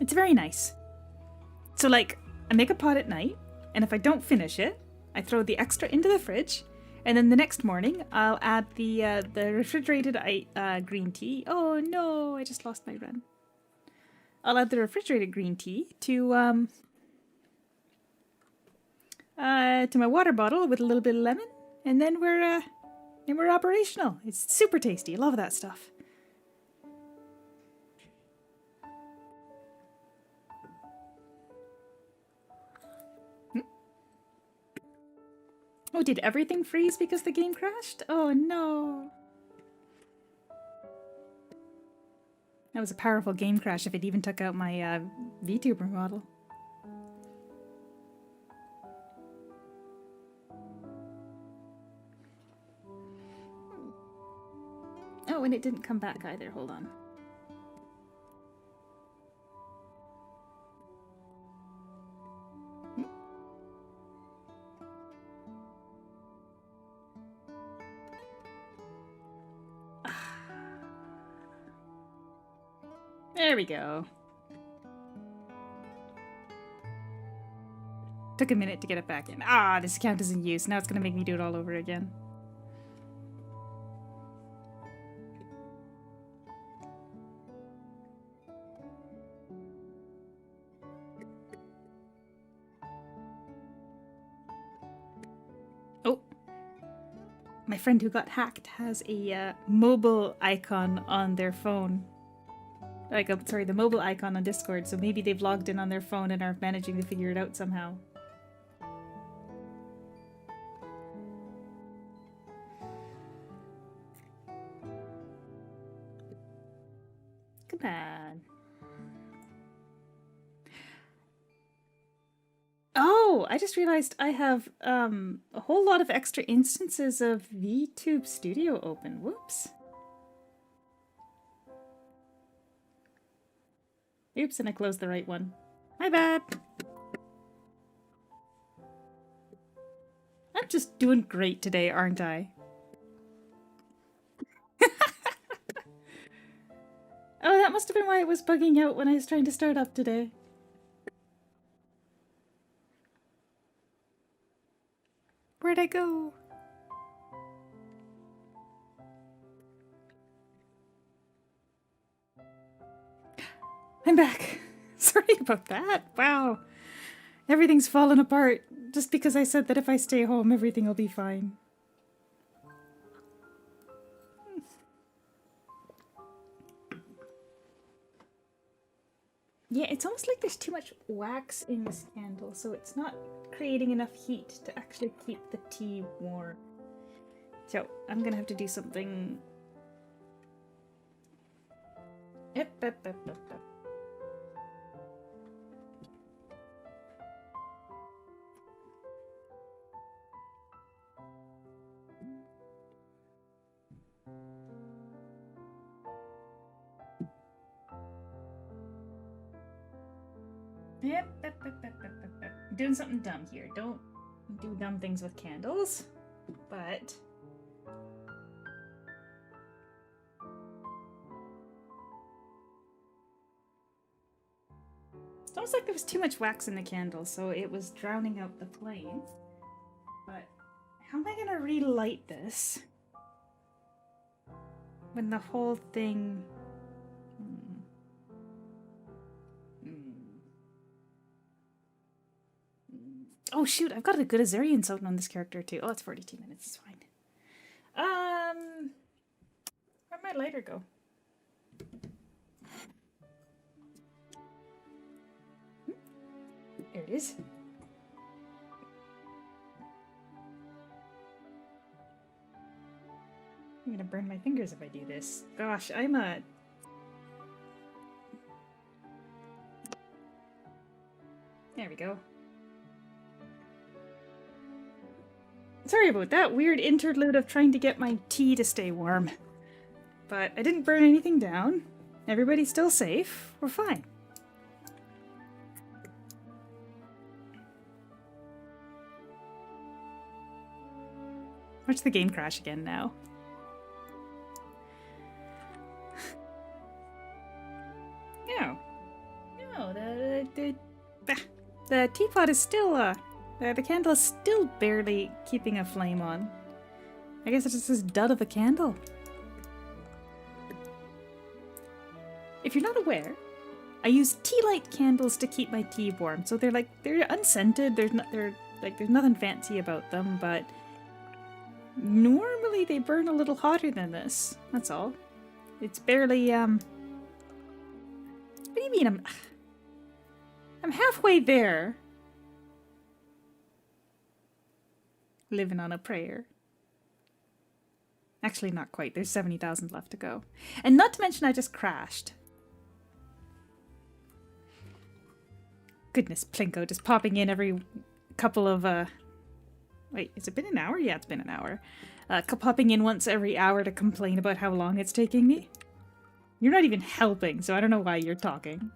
It's very nice. So like, I make a pot at night, and if I don't finish it, I throw the extra into the fridge, and then the next morning I'll add the refrigerated green tea. Oh no, I just lost my run. I'll add the refrigerated green tea to my water bottle with a little bit of lemon, and then we're operational. It's super tasty. I love that stuff. Oh, did everything freeze because the game crashed? Oh no. That was a powerful game crash if it even took out my VTuber model. Oh, and it didn't come back either. Hold on. There we go. Took a minute to get it back in. Ah, this account is in use. Now it's gonna make me do it all over again. Oh. My friend who got hacked has a mobile icon on their phone. Like, sorry, the mobile icon on Discord, so maybe they've logged in on their phone and are managing to figure it out somehow. Come on. Oh, I just realized I have a whole lot of extra instances of VTube Studio open. Whoops. Oops, and I closed the right one. My bad. I'm just doing great today, aren't I? Oh, that must have been why it was bugging out when I was trying to start up today. Where'd I go? I'm back. Sorry about that. Wow. Everything's fallen apart just because I said that if I stay home, everything will be fine. Yeah, it's almost like there's too much wax in this candle, so it's not creating enough heat to actually keep the tea warm. So I'm gonna have to do something. Yep. I'm doing something dumb here. Don't do dumb things with candles, but it's almost like there was too much wax in the candle, so it was drowning out the flame. But how am I gonna relight this when the whole thing... Oh shoot, I've got a good Azurian Sultan on this character too. Oh, it's 42 minutes, it's fine. Where'd my lighter go? There it is. I'm gonna burn my fingers if I do this. Gosh, I'm a... There we go. Sorry about that weird interlude of trying to get my tea to stay warm. But I didn't burn anything down. Everybody's still safe. We're fine. Watch the game crash again now. No. No, the teapot is still, the candle is still barely keeping a flame on. I guess it's just this dud of a candle. If you're not aware, I use tea light candles to keep my tea warm. So they're unscented. There's nothing fancy about them, but normally they burn a little hotter than this. That's all. It's barely What do you mean I'm halfway there. Living on a prayer. Actually, not quite. There's 70,000 left to go. And not to mention I just crashed. Goodness, Plinko just popping in every couple of, Wait, has it been an hour? Yeah, it's been an hour. Popping in once every hour to complain about how long it's taking me. You're not even helping, so I don't know why you're talking.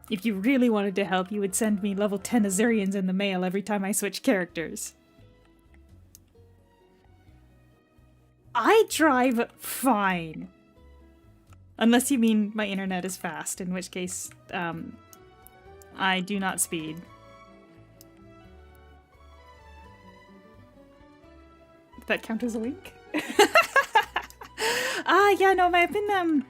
If you really wanted to help, you would send me level 10 Azurians in the mail every time I switch characters. I drive fine. Unless you mean my internet is fast, in which case, I do not speed. Did that count as a wink? Yeah, no, I've been,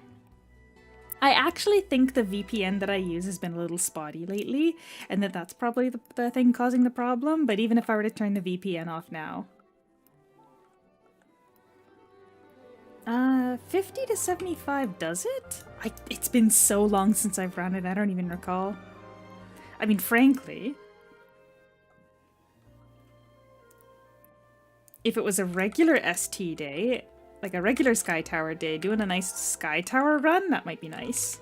I actually think the VPN that I use has been a little spotty lately, and that's probably the thing causing the problem, but even if I were to turn the VPN off now... 50 to 75 does it? It's been so long since I've run it, I don't even recall. I mean, frankly... if it was a regular ST day, like a regular Sky Tower day, doing a nice Sky Tower run, that might be nice.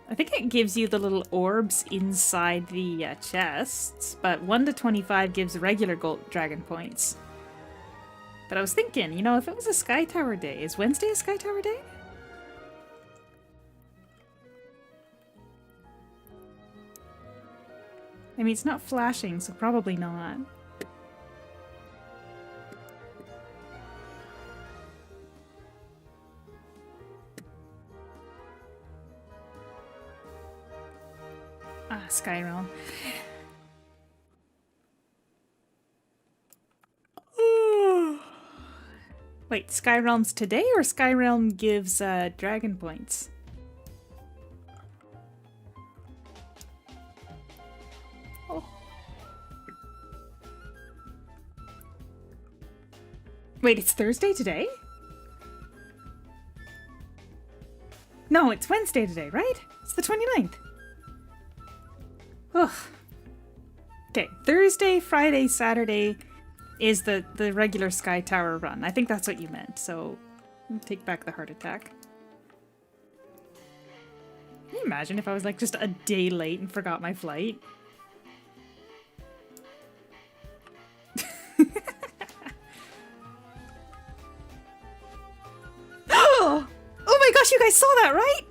I think it gives you the little orbs inside the chests, but 1 to 25 gives regular gold dragon points. But I was thinking, you know, if it was a Sky Tower day, is Wednesday a Sky Tower day? I mean, it's not flashing, so probably not. Skyrealm. Wait, Skyrealm's today or Skyrealm gives dragon points? Oh. Wait, it's Thursday today? No, it's Wednesday today, right? It's the 29th. Ugh. Okay, Thursday, Friday, Saturday is the regular Sky Tower run. I think that's what you meant, so take back the heart attack. Can you imagine if I was like just a day late and forgot my flight? Oh my gosh, you guys saw that, right?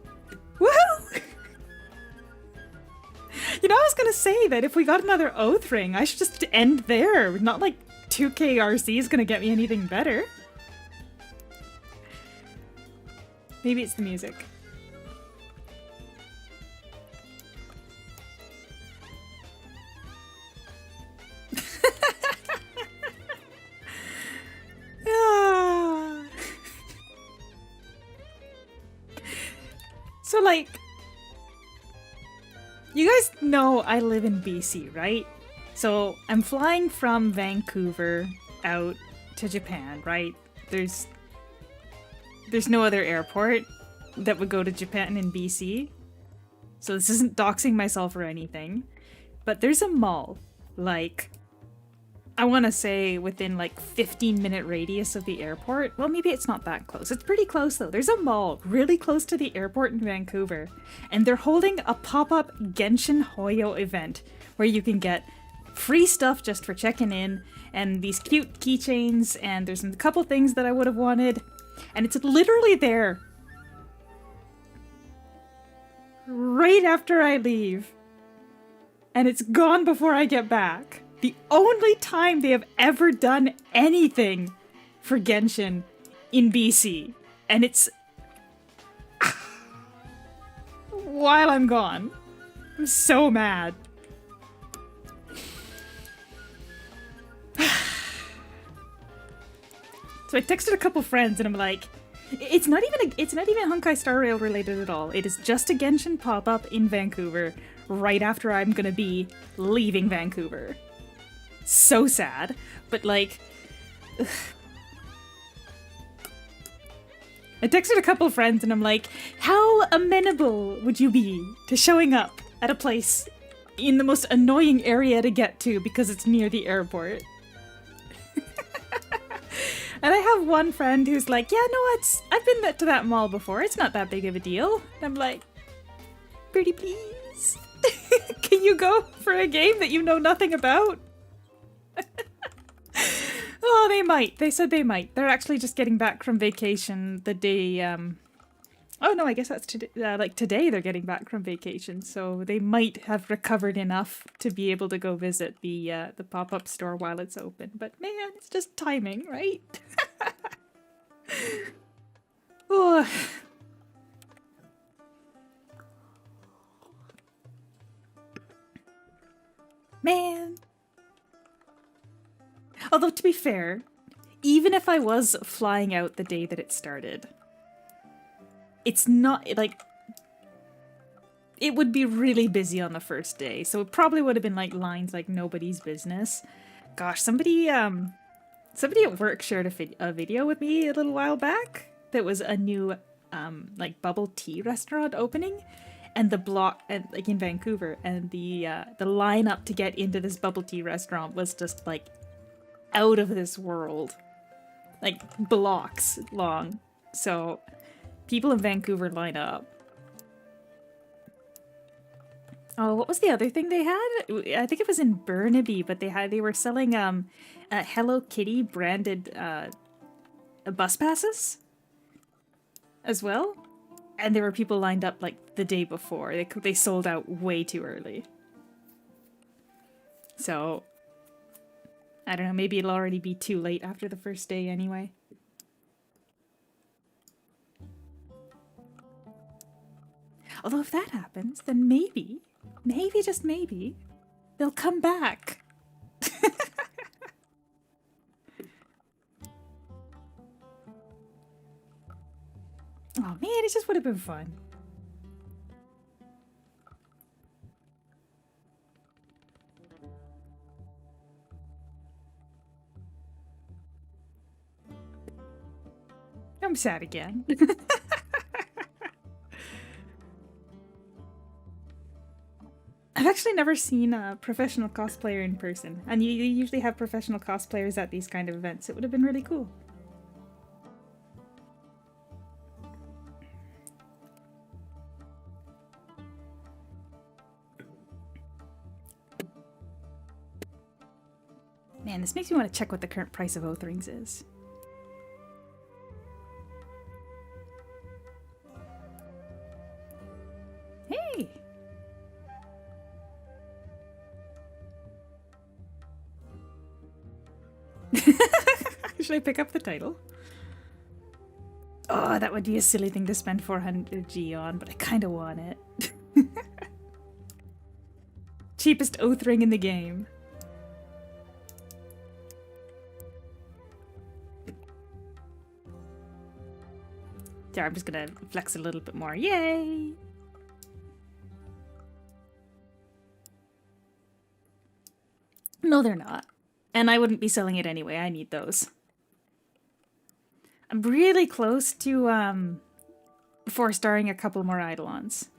gonna say that if we got another oath ring, I should just end there. Not like 2K RC is gonna get me anything better. Maybe it's the music. So, like, you guys know I live in BC, right? So I'm flying from Vancouver out to Japan, right? There's no other airport that would go to Japan in BC. So this isn't doxing myself or anything. But there's a mall, like, I want to say within like 15-minute radius of the airport. Well, maybe it's not that close. It's pretty close though. There's a mall really close to the airport in Vancouver. And they're holding a pop-up Genshin Hoyo event where you can get free stuff just for checking in and these cute keychains, and there's a couple things that I would have wanted. And it's literally there right after I leave. And it's gone before I get back. The only time they have ever done anything for Genshin in BC. And it's while I'm gone. I'm so mad. So I texted a couple friends and I'm like, it's not even Honkai Star Rail related at all. It is just a Genshin pop-up in Vancouver right after I'm gonna be leaving Vancouver. So sad, but like, ugh. I texted a couple friends and I'm like, how amenable would you be to showing up at a place in the most annoying area to get to because it's near the airport? And I have one friend who's like, yeah, no, I've been to that mall before. It's not that big of a deal. And I'm like, pretty please. Can you go for a game that you know nothing about? Oh, they might. They said they might. They're actually just getting back from vacation the day, oh no, I guess that's today. Like today they're getting back from vacation, so they might have recovered enough to be able to go visit the pop-up store while it's open. But man, it's just timing, right? Oh. Man. Although, to be fair, even if I was flying out the day that it started, it's not, like, it would be really busy on the first day, so it probably would have been, like, lines like nobody's business. Gosh, somebody at work shared a video with me a little while back that was a new, like, bubble tea restaurant opening, and the block, like, in Vancouver, and the lineup to get into this bubble tea restaurant was just, like, out of this world. Like, blocks long. So, people in Vancouver line up. Oh, what was the other thing they had? I think it was in Burnaby, but they were selling Hello Kitty branded bus passes as well. And there were people lined up like the day before. They sold out way too early. So, I don't know, maybe it'll already be too late after the first day anyway. Although if that happens, then maybe, just maybe, they'll come back. Oh man, it just would have been fun. I'm sad again. I've actually never seen a professional cosplayer in person, and you usually have professional cosplayers at these kind of events. It would have been really cool. Man, this makes me want to check what the current price of oath rings is. Hey! Should I pick up the title? Oh, that would be a silly thing to spend 400G on, but I kind of want it. Cheapest oath ring in the game. There, I'm just gonna flex a little bit more. Yay! No, they're not. And I wouldn't be selling it anyway. I need those. I'm really close to 4-starring a couple more Eidolons.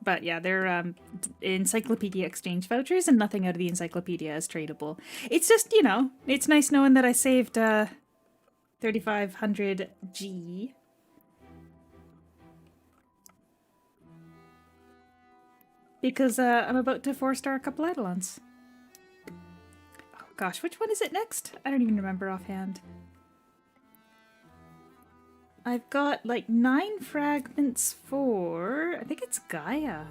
But yeah, they're Encyclopedia Exchange vouchers, and nothing out of the Encyclopedia is tradable. It's just, you know, it's nice knowing that I saved 3,500 G. Because I'm about to 4-star a couple Eidolons. Oh gosh, which one is it next? I don't even remember offhand. I've got like 9 fragments for... I think it's Gaia.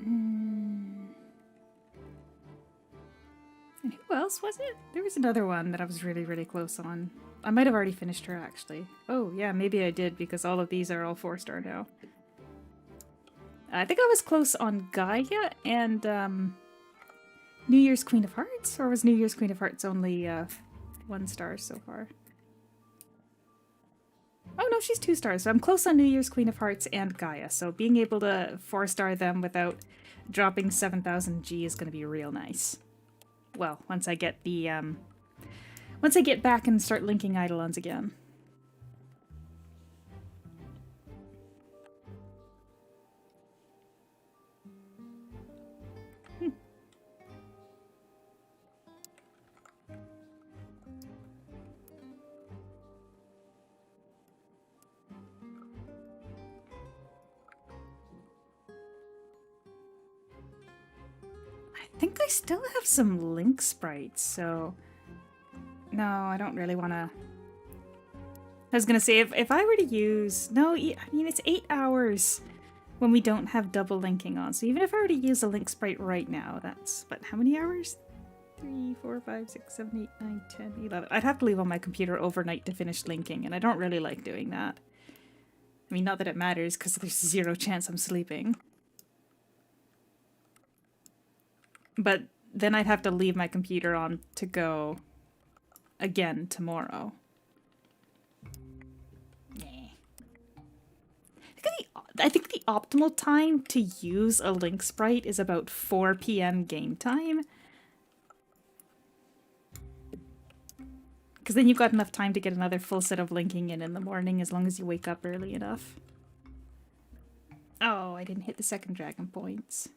And who else was it? There was another one that I was really, really close on. I might have already finished her, actually. Oh, yeah, maybe I did, because all of these are all 4-star now. I think I was close on Gaia and New Year's Queen of Hearts? Or was New Year's Queen of Hearts only 1 star so far? Oh no, she's 2 stars. So I'm close on New Year's Queen of Hearts and Gaia. So being able to 4-star them without dropping 7,000 G is going to be real nice. Well, once I get the once I get back and start linking Eidolons again. I think I still have some Link sprites, so... No, I don't really want to... I was going to say, if I were to use... No, I mean, it's 8 hours when we don't have double linking on. So even if I were to use a Link sprite right now, that's... But how many hours? 3, 4, 5, 6, 7, 8, 9, 10, 11... I'd have to leave on my computer overnight to finish linking, and I don't really like doing that. I mean, not that it matters, because there's 0 chance I'm sleeping. But then I'd have to leave my computer on to go again tomorrow. I think the optimal time to use a Link sprite is about 4 PM game time. Because then you've got enough time to get another full set of linking in the morning as long as you wake up early enough. Oh, I didn't hit the second dragon points.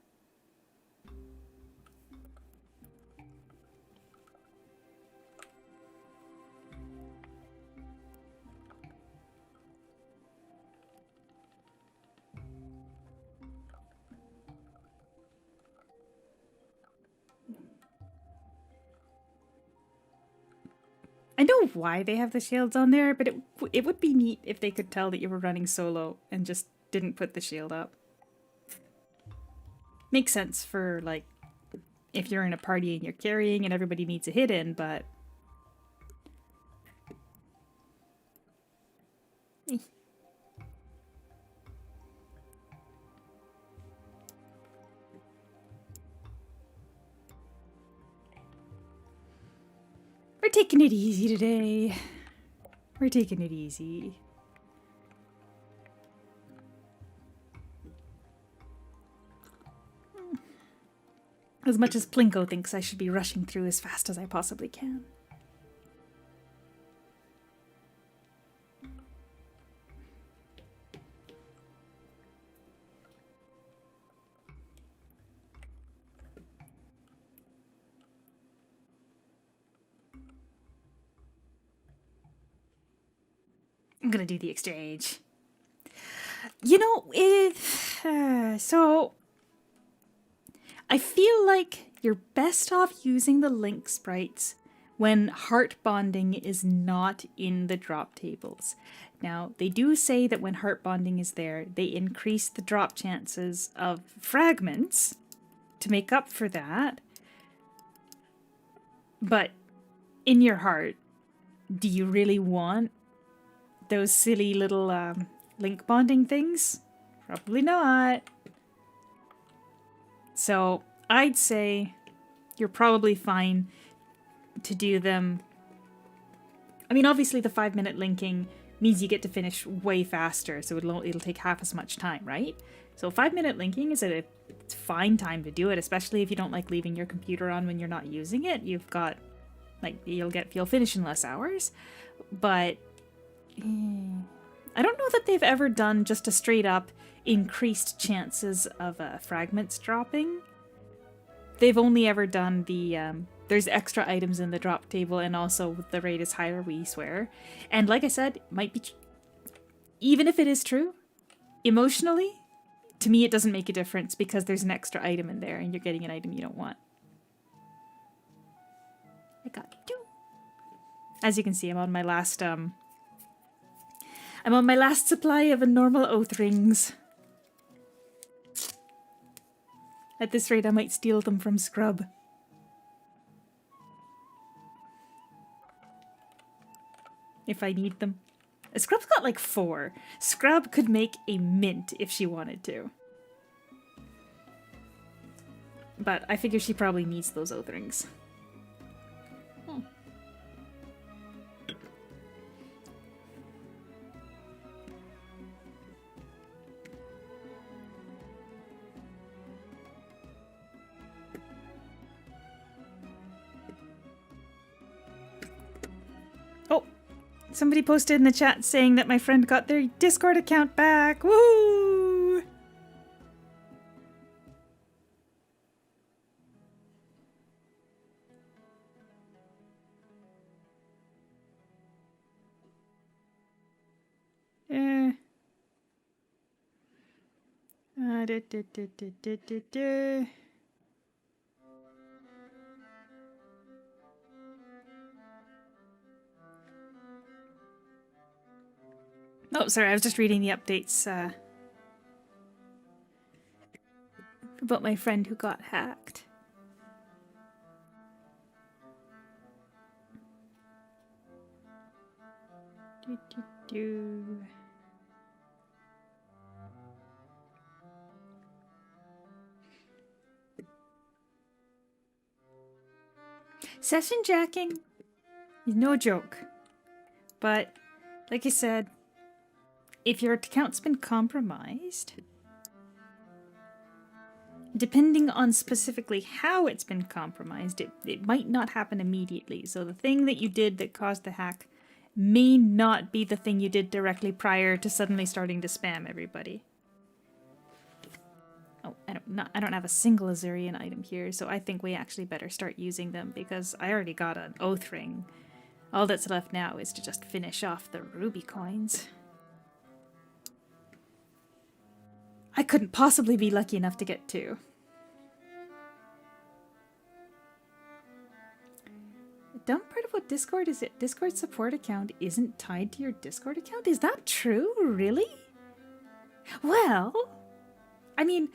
I know why they have the shields on there, but it would be neat if they could tell that you were running solo and just didn't put the shield up. Makes sense for, like, if you're in a party and you're carrying and everybody needs a hit in, but... We're taking it easy today. We're taking it easy. As much as Plinko thinks I should be rushing through as fast as I possibly can. I'm gonna do the exchange. You know, so I feel like you're best off using the Link sprites when heart bonding is not in the drop tables. Now, they do say that when heart bonding is there, they increase the drop chances of fragments to make up for that. But in your heart, do you really want those silly little link bonding things? Probably not. So I'd say you're probably fine to do them. I mean, obviously the 5-minute linking means you get to finish way faster, so it'll take half as much time, right? So 5-minute linking is a fine time to do it, especially if you don't like leaving your computer on when you're not using it. You've got, like, you'll finish in less hours. But I don't know that they've ever done just a straight up increased chances of fragments dropping. They've only ever done the there's extra items in the drop table, and also the rate is higher, we swear. And like I said, it might be even if it is true, emotionally, to me it doesn't make a difference because there's an extra item in there and you're getting an item you don't want. I got 2. As you can see, I'm on my last supply of a normal oath rings. At this rate, I might steal them from Scrub. If I need them. Scrub's got like 4. Scrub could make a mint if she wanted to. But I figure she probably needs those oath rings. Somebody posted in the chat saying that my friend got their Discord account back. Woo! Oh, sorry, I was just reading the updates about my friend who got hacked. Session jacking is no joke. But, like I said, if your account's been compromised, depending on specifically how it's been compromised, it might not happen immediately. So the thing that you did that caused the hack may not be the thing you did directly prior to suddenly starting to spam everybody. Oh, I don't have a single Azurian item here, so I think we actually better start using them because I already got an oath ring. All that's left now is to just finish off the ruby coins. I couldn't possibly be lucky enough to get 2. The dumb part about Discord is that Discord support account isn't tied to your Discord account? Is that true? Really? Well, I mean,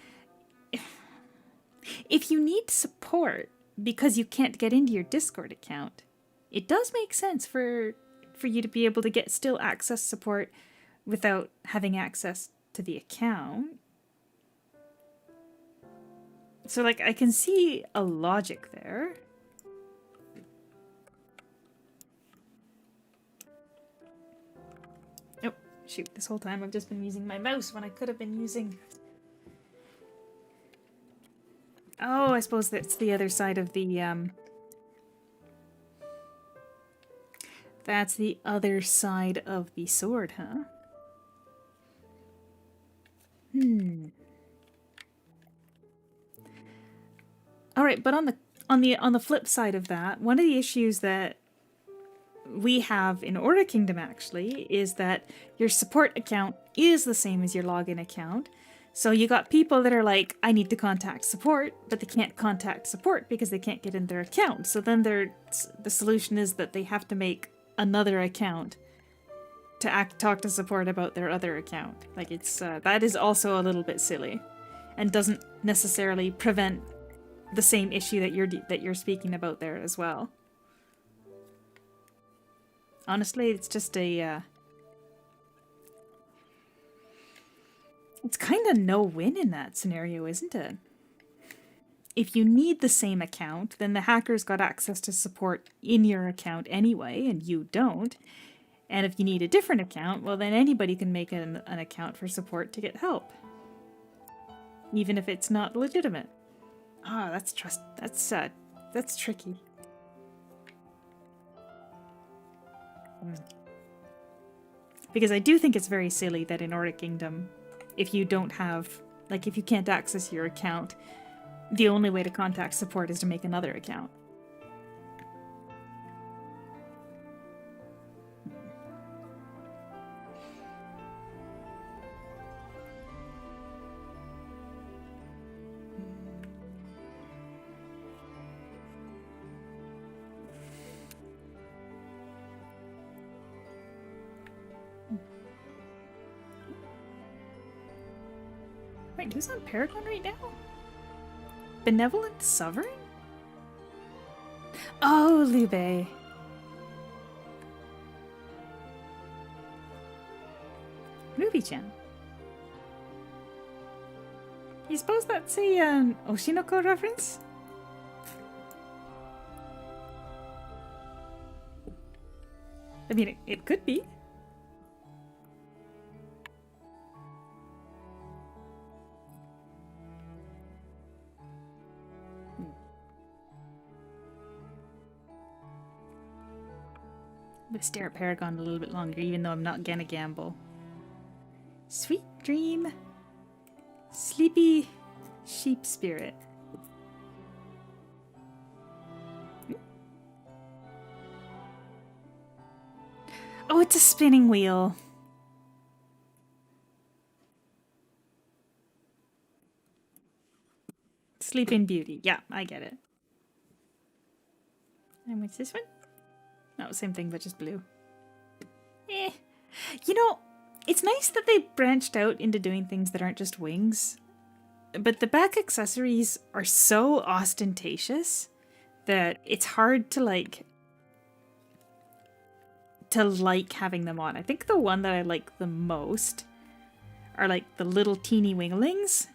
if you need support because you can't get into your Discord account, it does make sense for you to be able to get still access support without having access to the account. So, like, I can see a logic there. Oh, shoot, this whole time I've just been using my mouse when I could have been using... Oh, I suppose that's the other side of the, That's the other side of the sword, huh? All right, but on the flip side of that, one of the issues that we have in Aura Kingdom actually is that your support account is the same as your login account. So you got people that are like, I need to contact support, but they can't contact support because they can't get in their account. So then the solution is that they have to make another account to talk to support about their other account. Like it's that is also a little bit silly, and doesn't necessarily prevent the same issue that you're speaking about there as well. Honestly, it's just a it's kind of no-win in that scenario, isn't it? If you need the same account, then the hacker's got access to support in your account anyway, and you don't. And if you need a different account, well, then anybody can make an account for support to get help, even if it's not legitimate. Ah, that's tricky. Because I do think it's very silly that in Order Kingdom, if you don't have, like, if you can't access your account, the only way to contact support is to make another account. Wait, who's on Paragon right now? Benevolent Sovereign? Oh, Lube. Ruby-chan. You suppose that's a Oshinoko reference? I mean, it could be. I'm gonna stare at Paragon a little bit longer, even though I'm not gonna gamble. Sweet dream. Sleepy sheep spirit. Oh, it's a spinning wheel. Sleeping Beauty. Yeah, I get it. And what's this one? No, same thing, but just blue. Eh. You know, it's nice that they branched out into doing things that aren't just wings. But the back accessories are so ostentatious that it's hard to like having them on. I think the one that I like the most are like the little teeny winglings,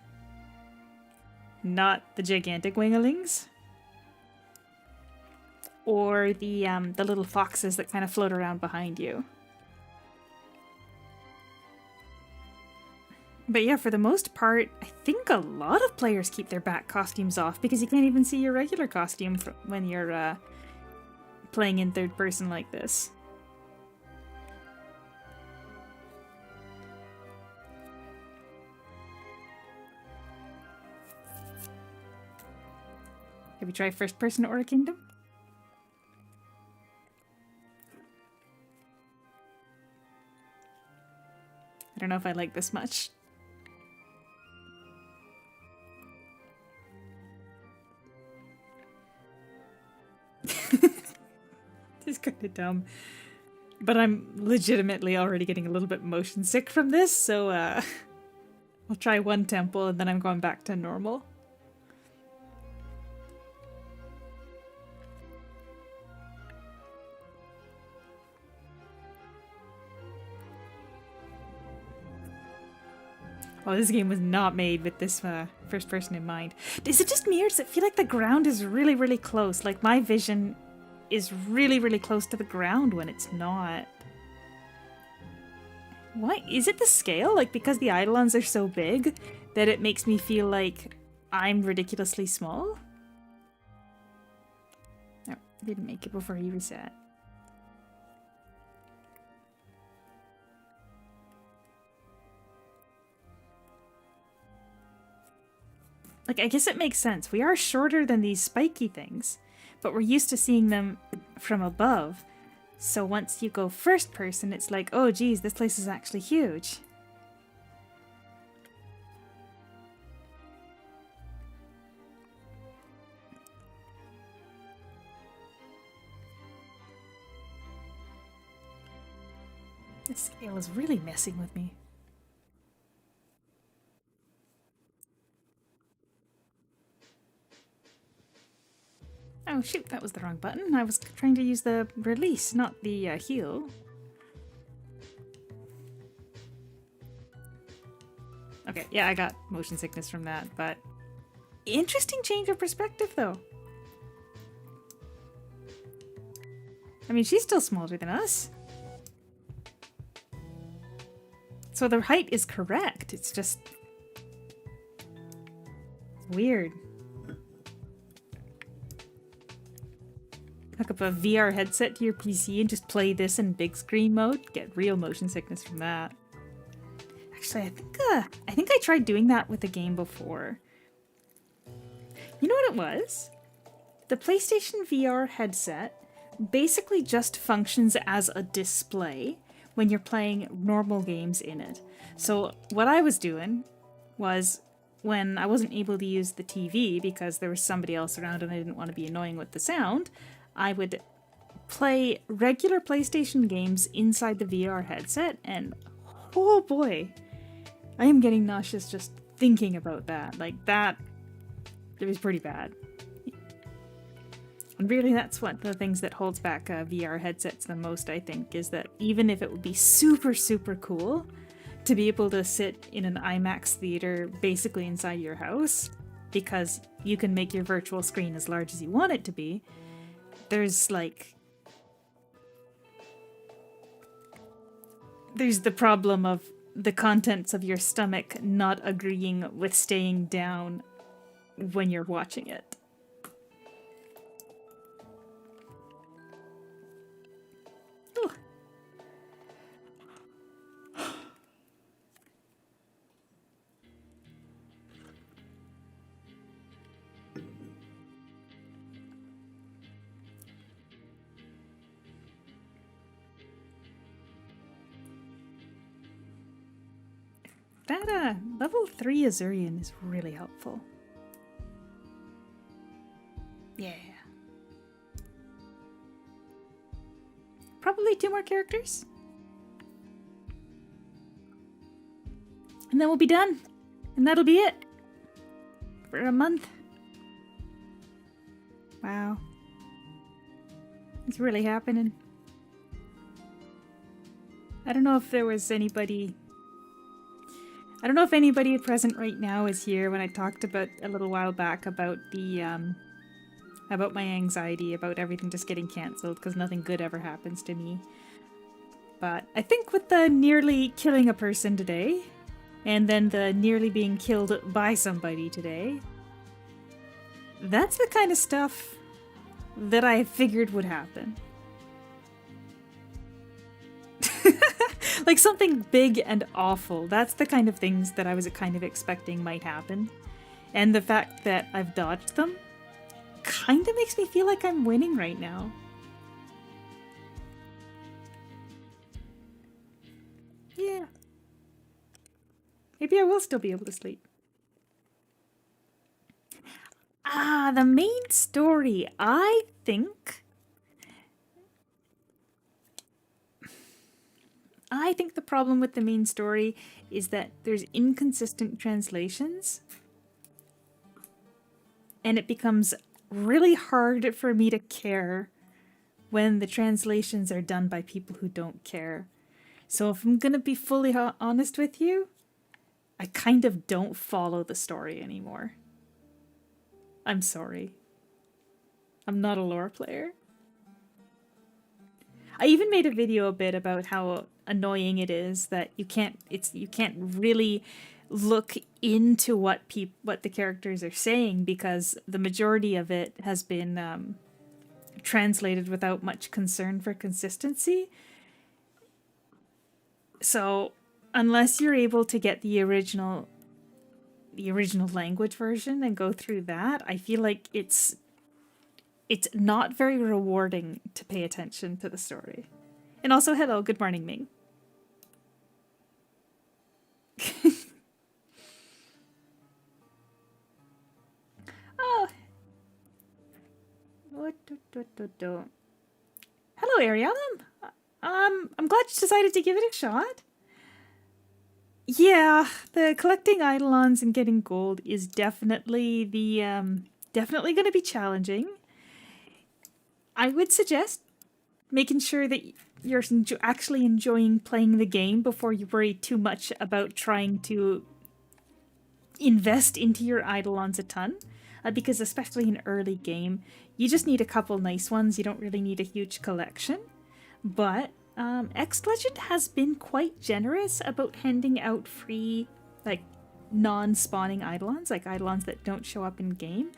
not the gigantic winglings. Or the little foxes that kind of float around behind you. But yeah, for the most part, I think a lot of players keep their back costumes off because you can't even see your regular costume when you're playing in third person like this. Have you tried first person Order Kingdom? I don't know if I like this much. It's kind of dumb. But I'm legitimately already getting a little bit motion sick from this, so I'll try one temple and then I'm going back to normal. Oh, this game was not made with this first person in mind. Is it just me or does it feel like the ground is really, really close? Like my vision is really, really close to the ground when it's not. Why? Is it the scale? Like because the Eidolons are so big that it makes me feel like I'm ridiculously small? No, I didn't make it before he reset. Like, I guess it makes sense. We are shorter than these spiky things, but we're used to seeing them from above. So once you go first person, it's like, oh geez, this place is actually huge. This scale is really messing with me. Oh shoot, that was the wrong button. I was trying to use the release, not the heal. Okay, yeah, I got motion sickness from that, but interesting change of perspective though. I mean, she's still smaller than us. So the height is correct. It's just weird. Hook up a VR headset to your PC and just play this in big screen mode. Get real motion sickness from that. Actually, I think I tried doing that with a game before. You know what it was? The PlayStation VR headset basically just functions as a display when you're playing normal games in it. So what I was doing was, when I wasn't able to use the TV because there was somebody else around and I didn't want to be annoying with the sound, I would play regular PlayStation games inside the VR headset, and oh boy, I am getting nauseous just thinking about that. Like, that, it was pretty bad. And really, that's one of the things that holds back VR headsets the most, I think, is that even if it would be super, super cool to be able to sit in an IMAX theater basically inside your house, because you can make your virtual screen as large as you want it to be, there's the problem of the contents of your stomach not agreeing with staying down when you're watching it. Ooh. That level 3 Azurian is really helpful. Yeah. Probably 2 more characters. And then we'll be done. And that'll be it. For a month. Wow. It's really happening. I don't know if there was anybody... I don't know if anybody present right now is here when I talked about a little while back about the, about my anxiety about everything just getting cancelled because nothing good ever happens to me. But I think with the nearly killing a person today, and then the nearly being killed by somebody today, that's the kind of stuff that I figured would happen. Like something big and awful. That's the kind of things that I was kind of expecting might happen. And the fact that I've dodged them kind of makes me feel like I'm winning right now. Yeah. Maybe I will still be able to sleep. Ah, the main story. I think the problem with the main story is that there's inconsistent translations. And it becomes really hard for me to care when the translations are done by people who don't care. So if I'm gonna be fully honest with you, I kind of don't follow the story anymore. I'm sorry. I'm not a lore player. I even made a video a bit about how annoying it is that you can't really look into what the characters are saying because the majority of it has been translated without much concern for consistency. So unless you're able to get the original language version and go through that, I feel like it's not very rewarding to pay attention to the story. And also, hello, good morning, Ming. Oh. Hello, Ariellum. I'm glad you decided to give it a shot. Yeah, the collecting Eidolons and getting gold is definitely definitely going to be challenging. I would suggest making sure that you're actually enjoying playing the game before you worry too much about trying to invest into your Eidolons a ton. Because especially in early game, you just need a couple nice ones. You don't really need a huge collection. But X Legend has been quite generous about handing out free, like, non-spawning Eidolons, like Eidolons that don't show up in game.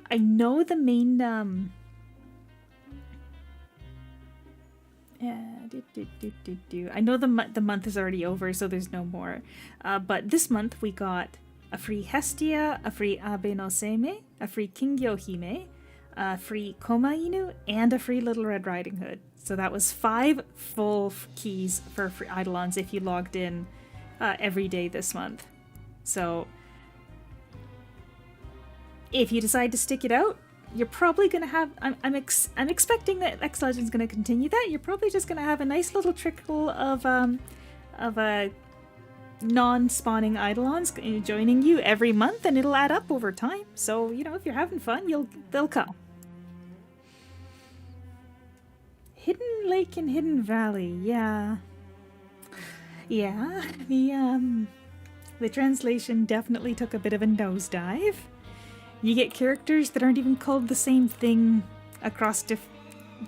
I know the main I know the month is already over, so there's no more. But this month we got a free Hestia, a free Abe no Seimei, a free Kingyo Hime, a free Koma Inu, and a free Little Red Riding Hood. So that was 5 full keys for free Eidolons if you logged in every day this month. So if you decide to stick it out, you're probably going to have... I'm expecting that X Legend's going to continue that. You're probably just going to have a nice little trickle of non-spawning Eidolons joining you every month, and it'll add up over time. So, you know, if you're having fun, they'll come. Hidden Lake and Hidden Valley, yeah. Yeah, the translation definitely took a bit of a nosedive. You get characters that aren't even called the same thing across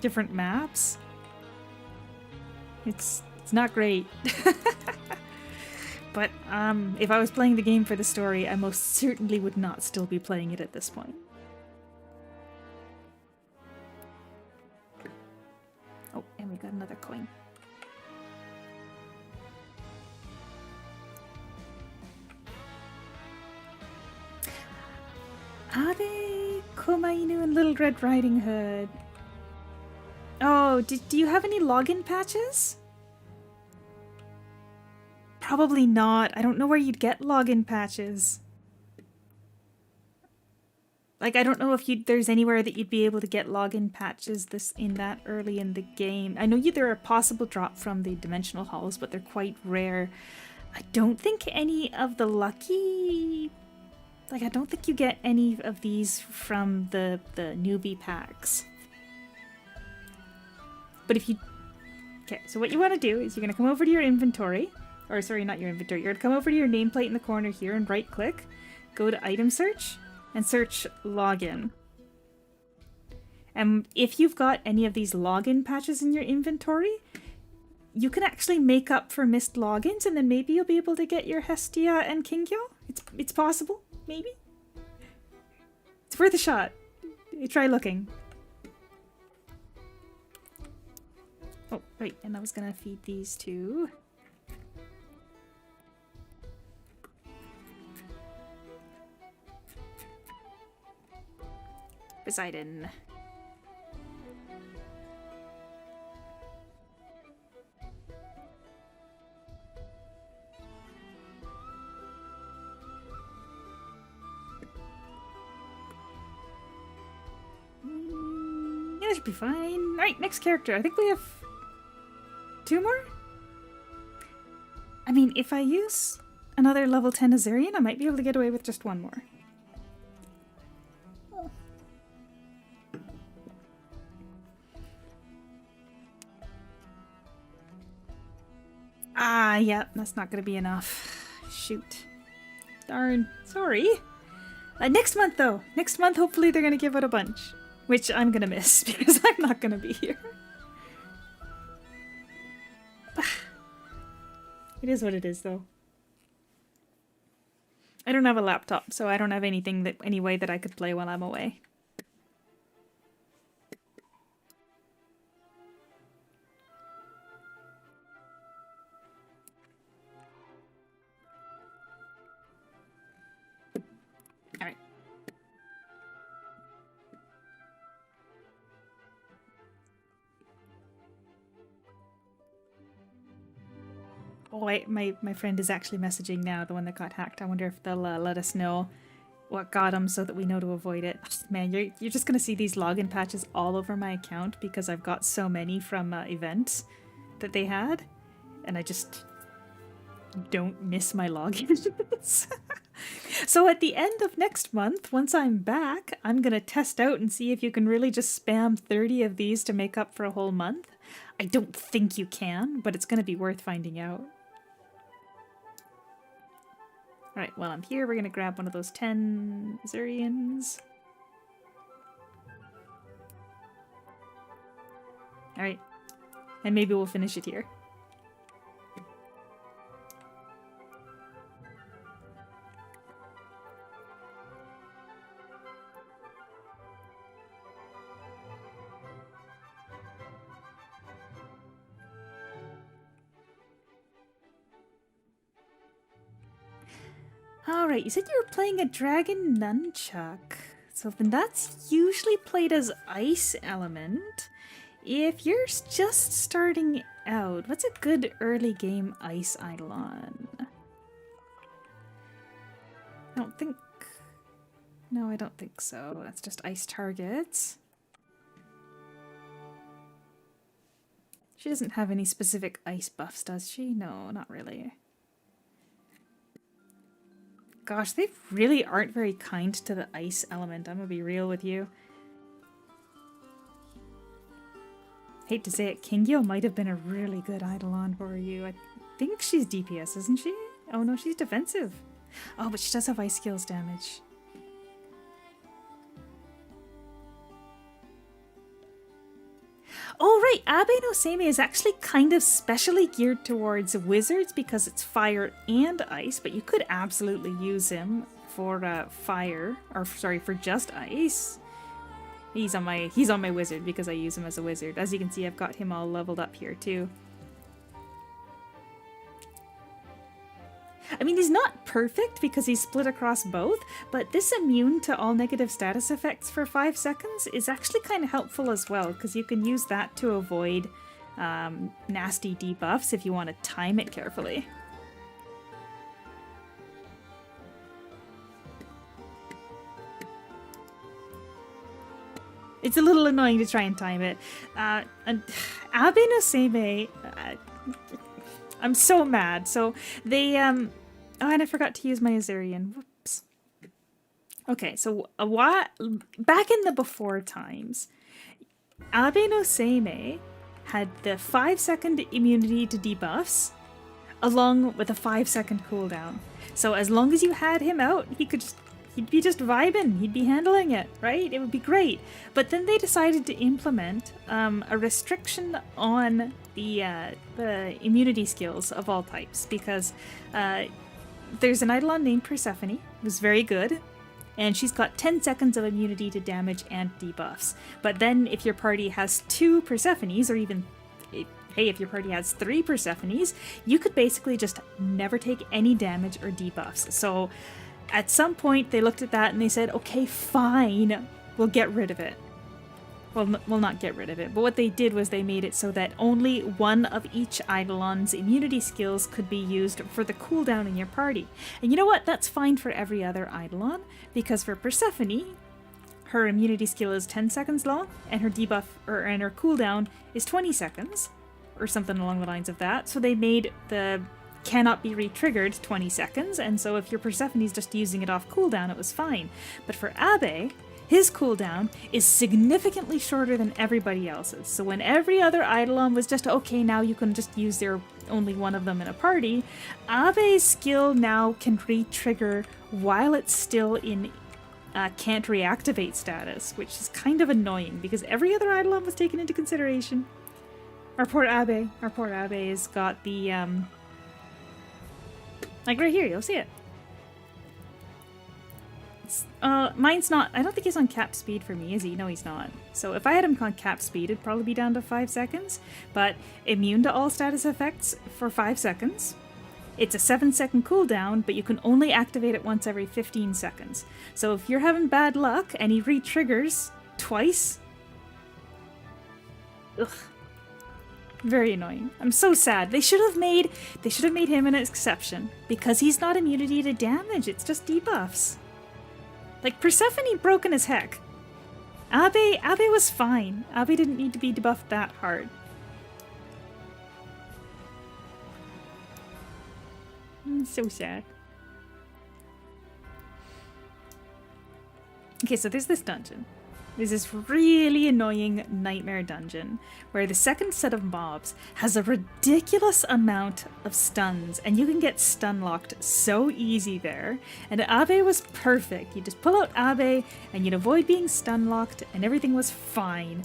different maps. It's not great. But if I was playing the game for the story, I most certainly would not still be playing it at this point. Oh, and we got another coin. Abe, Koma Inu, and Little Red Riding Hood. Oh, do you have any login patches? Probably not. I don't know where you'd get login patches. Like, I don't know if there's anywhere that you'd be able to get login patches that early in the game. I know they're a possible drop from the Dimensional Halls, but they're quite rare. I don't think any of the lucky... Like, I don't think you get any of these from the newbie packs. But if you... Okay, so what you want to do is you're going to come over to your inventory. Or, sorry, not your inventory. You're going to come over to your nameplate in the corner here and right-click. Go to Item Search and search Login. And if you've got any of these login patches in your inventory, you can actually make up for missed logins, and then maybe you'll be able to get your Hestia and Kingyo. It's possible. Maybe? It's worth a shot. Try looking. Oh, right, and I was gonna feed these two. Poseidon. Yeah, that should be fine. Alright, next character. I think we have 2 more? I mean, if I use another level 10 Azurian, I might be able to get away with just 1 more. Ah, yeah, that's not gonna be enough. Shoot. Darn. Sorry. Next month, though. Next month, hopefully they're gonna give out a bunch. Which I'm gonna miss, because I'm not gonna be here. It is what it is, though. I don't have a laptop, so I don't have any way that I could play while I'm away. Alright. Oh, my friend is actually messaging now, the one that got hacked. I wonder if they'll let us know what got him so that we know to avoid it. Man, you're just gonna see these login patches all over my account because I've got so many from events that they had, and I just don't miss my logins. So at the end of next month, once I'm back, I'm gonna test out and see if you can really just spam 30 of these to make up for a whole month. I don't think you can, but it's gonna be worth finding out. Alright, while I'm here, we're gonna grab one of those 10 Zurians. Alright, and maybe we'll finish it here. Alright, you said you were playing a dragon nunchuck. So then that's usually played as ice element. If you're just starting out, what's a good early game ice Eidolon? I don't think... No, I don't think so. That's just ice targets. She doesn't have any specific ice buffs, does she? No, not really. Gosh, they really aren't very kind to the ice element. I'm gonna be real with you. Hate to say it, Kingyo might have been a really good Eidolon for you. I think she's DPS, isn't she? Oh no, she's defensive. Oh, but she does have ice skills damage. Oh right, Abe no Seimei is actually kind of specially geared towards wizards because it's fire and ice, but you could absolutely use him for fire, or sorry, for just ice. He's on my wizard because I use him as a wizard. As you can see, I've got him all leveled up here too. I mean, he's not perfect because he's split across both, but this immune to all negative status effects for 5 seconds is actually kind of helpful as well, because you can use that to avoid nasty debuffs if you want to time it carefully. It's a little annoying to try and time it. And Abe no Seimei, I'm so mad. So they, oh, and I forgot to use my Azurian. Whoops. Okay, so back in the before times, Abe no Seimei had the 5-second immunity to debuffs, along with a 5-second cooldown. So as long as you had him out, he'd be just vibing, he'd be handling it, right? It would be great. But then they decided to implement a restriction on the immunity skills of all types, because there's an Eidolon named Persephone, who's very good, and she's got 10 seconds of immunity to damage and debuffs. But then if your party has 2 Persephones, or even, hey, if your party has 3 Persephones, you could basically just never take any damage or debuffs. So at some point, they looked at that and they said, okay, fine, we'll get rid of it. Well, not get rid of it, but what they did was they made it so that only one of each Eidolon's immunity skills could be used for the cooldown in your party. And you know what? That's fine for every other Eidolon, because for Persephone, her immunity skill is 10 seconds long, and her debuff, and her cooldown is 20 seconds, or something along the lines of that. So they made the cannot be re-triggered 20 seconds, and so if your Persephone's just using it off cooldown, it was fine. But for Abe, his cooldown is significantly shorter than everybody else's. So when every other Eidolon was just, okay, now you can just use only one of them in a party, Abe's skill now can re-trigger while it's still in can't reactivate status, which is kind of annoying because every other Eidolon was taken into consideration. Our poor Abe has got the, like right here, you'll see it. Mine's not, I don't think he's on cap speed for me, is he? No, he's not. So if I had him on cap speed, it'd probably be down to 5 seconds, but immune to all status effects for 5 seconds. It's a 7-second cooldown, but you can only activate it once every 15 seconds. So if you're having bad luck and he re-triggers twice, ugh. Very annoying. I'm so sad. They should have made him an exception, because he's not immunity to damage, it's just debuffs. Like, Persephone broken as heck. Abe was fine. Abe didn't need to be debuffed that hard. So sad. Okay, so there's this dungeon. There's this really annoying nightmare dungeon where the second set of mobs has a ridiculous amount of stuns, and you can get stun locked so easy there. And Abe was perfect. You just pull out Abe and you'd avoid being stun locked, and everything was fine.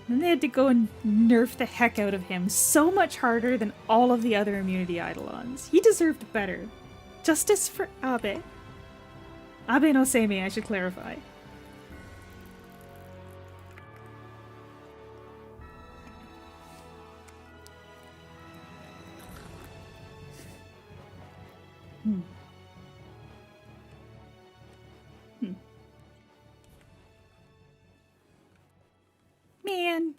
Then they had to go and nerf the heck out of him so much harder than all of the other immunity Eidolons. He deserved better. Justice for Abe. Abe no Seimei, I should clarify. Man.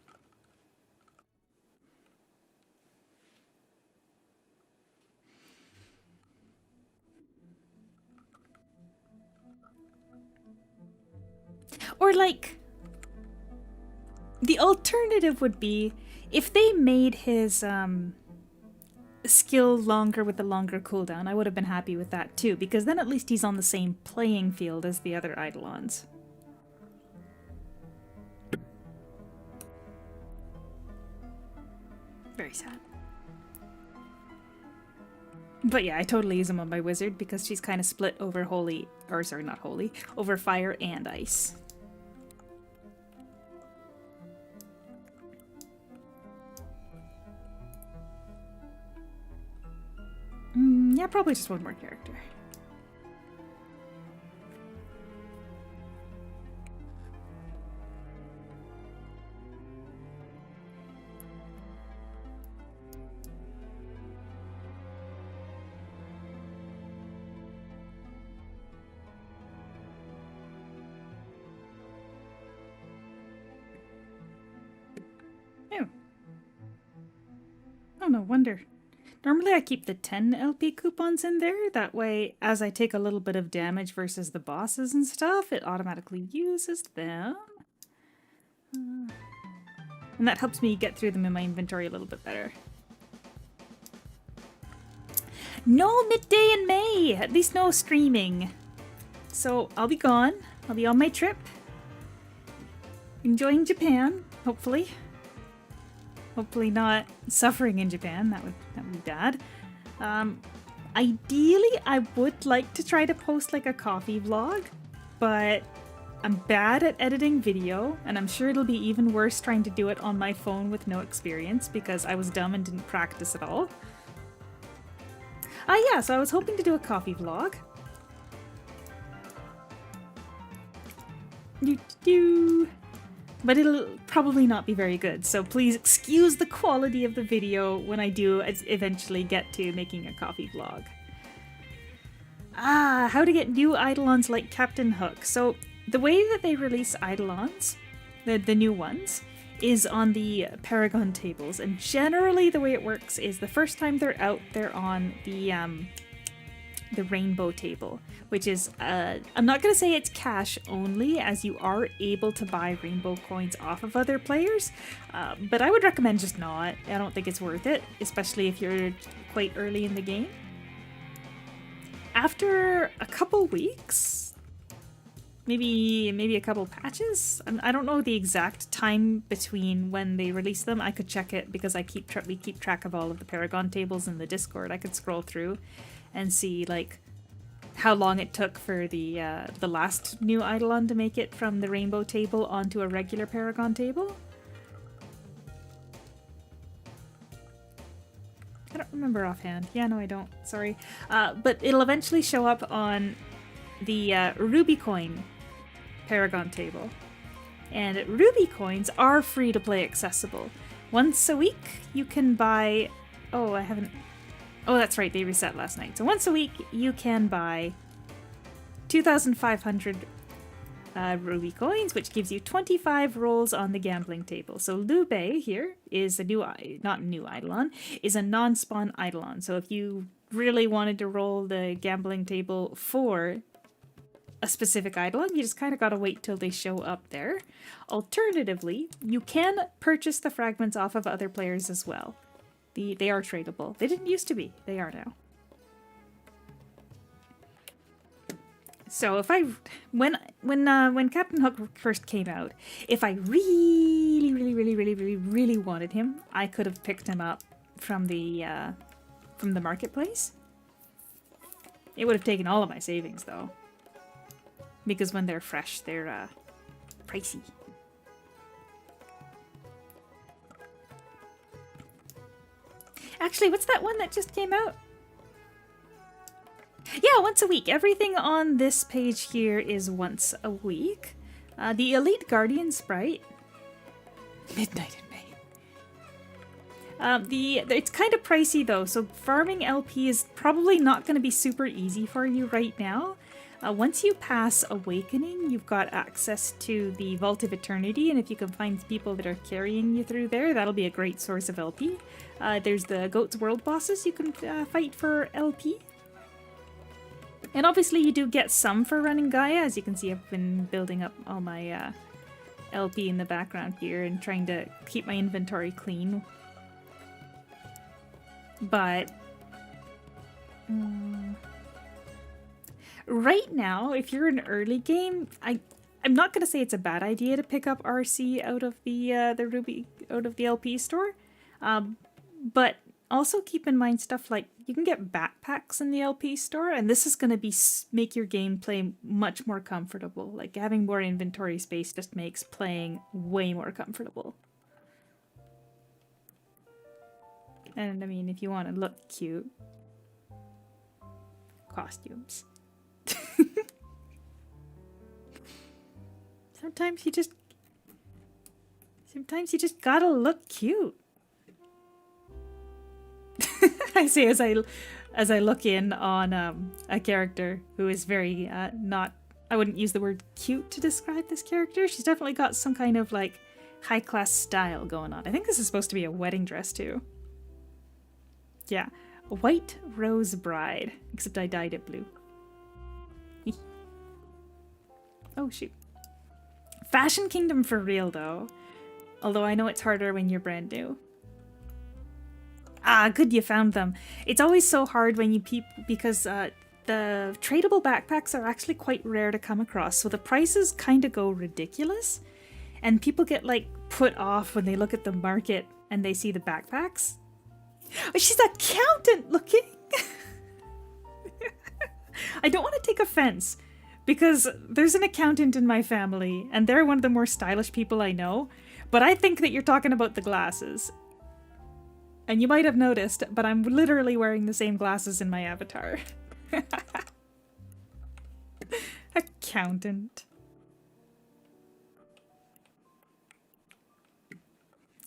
Or like, the alternative would be if they made his skill longer with a longer cooldown. I would have been happy with that too, because then at least he's on the same playing field as the other Eidolons. Very sad. But yeah, I totally use him on my wizard because she's kind of split over holy, or sorry, not holy, over fire and ice. Yeah, probably just one more character. Oh, no wonder. Normally I keep the 10 LP coupons in there. That way, as I take a little bit of damage versus the bosses and stuff, it automatically uses them. And that helps me get through them in my inventory a little bit better. No midday in May! At least no streaming. So I'll be gone. I'll be on my trip. Enjoying Japan, hopefully. Hopefully not suffering in Japan. That would be bad. Ideally, I would like to try to post like a coffee vlog, but I'm bad at editing video, and I'm sure it'll be even worse trying to do it on my phone with no experience because I was dumb and didn't practice at all. Yeah, so I was hoping to do a coffee vlog. But it'll probably not be very good, so please excuse the quality of the video when I do eventually get to making a coffee vlog. How to get new Eidolons like Captain Hook. So the way that they release Eidolons, the new ones, is on the Paragon tables, and generally the way it works is the first time they're out, they're on the rainbow table, which is, I'm not going to say it's cash only, as you are able to buy rainbow coins off of other players, but I would recommend just not. I don't think it's worth it, especially if you're quite early in the game. After a couple weeks, maybe a couple patches, I don't know the exact time between when they release them. I could check it because we keep track of all of the Paragon tables in the Discord. I could scroll through and see like how long it took for the last new Eidolon to make it from the rainbow table onto a regular Paragon table. I don't remember offhand. Yeah, no, I don't. Sorry. But it'll eventually show up on the Ruby Coin Paragon table. And Ruby Coins are free to play accessible. Once a week, you can buy... Oh, that's right, they reset last night. So once a week, you can buy 2,500 Ruby Coins, which gives you 25 rolls on the gambling table. So Liu Bei here is a not new Eidolon, is a non-spawn Eidolon. So if you really wanted to roll the gambling table for a specific idol, and you just kind of gotta wait till they show up there. Alternatively, you can purchase the fragments off of other players as well. They are tradable. They didn't used to be. They are now. So if when Captain Hook first came out, if I really wanted him, I could have picked him up from the marketplace. It would have taken all of my savings though, because when they're fresh, they're pricey. Actually, what's that one that just came out? Yeah, once a week. Everything on this page here is once a week. The Elite Guardian Sprite. Midnight in May. It's kind of pricey though, so farming LP is probably not going to be super easy for you right now. Once you pass Awakening, you've got access to the Vault of Eternity, and if you can find people that are carrying you through there, that'll be a great source of LP. There's the Goat's World bosses you can fight for LP. And obviously you do get some for running Gaia. As you can see, I've been building up all my LP in the background here and trying to keep my inventory clean. But right now, if you're in early game, I'm not going to say it's a bad idea to pick up RC out of the Ruby, out of the LP store. But also keep in mind stuff like you can get backpacks in the LP store, and this is going to make your gameplay much more comfortable. Like having more inventory space just makes playing way more comfortable. And I mean, if you want to look cute, costumes. Sometimes you just gotta look cute. I say as I look in on a character who is very not. I wouldn't use the word cute to describe this character. She's definitely got some kind of like high class style going on. I think this is supposed to be a wedding dress too. Yeah, White Rose Bride, except I dyed it blue. Oh shoot. Fashion Kingdom for real though. Although I know it's harder when you're brand new. Ah, good you found them. It's always so hard when you because the tradable backpacks are actually quite rare to come across, so the prices kind of go ridiculous, and people get like put off when they look at the market and they see the backpacks. Oh, she's an accountant looking. I don't want to take offense because there's an accountant in my family and they're one of the more stylish people I know, but I think that you're talking about the glasses. And you might have noticed, but I'm literally wearing the same glasses in my avatar. Accountant.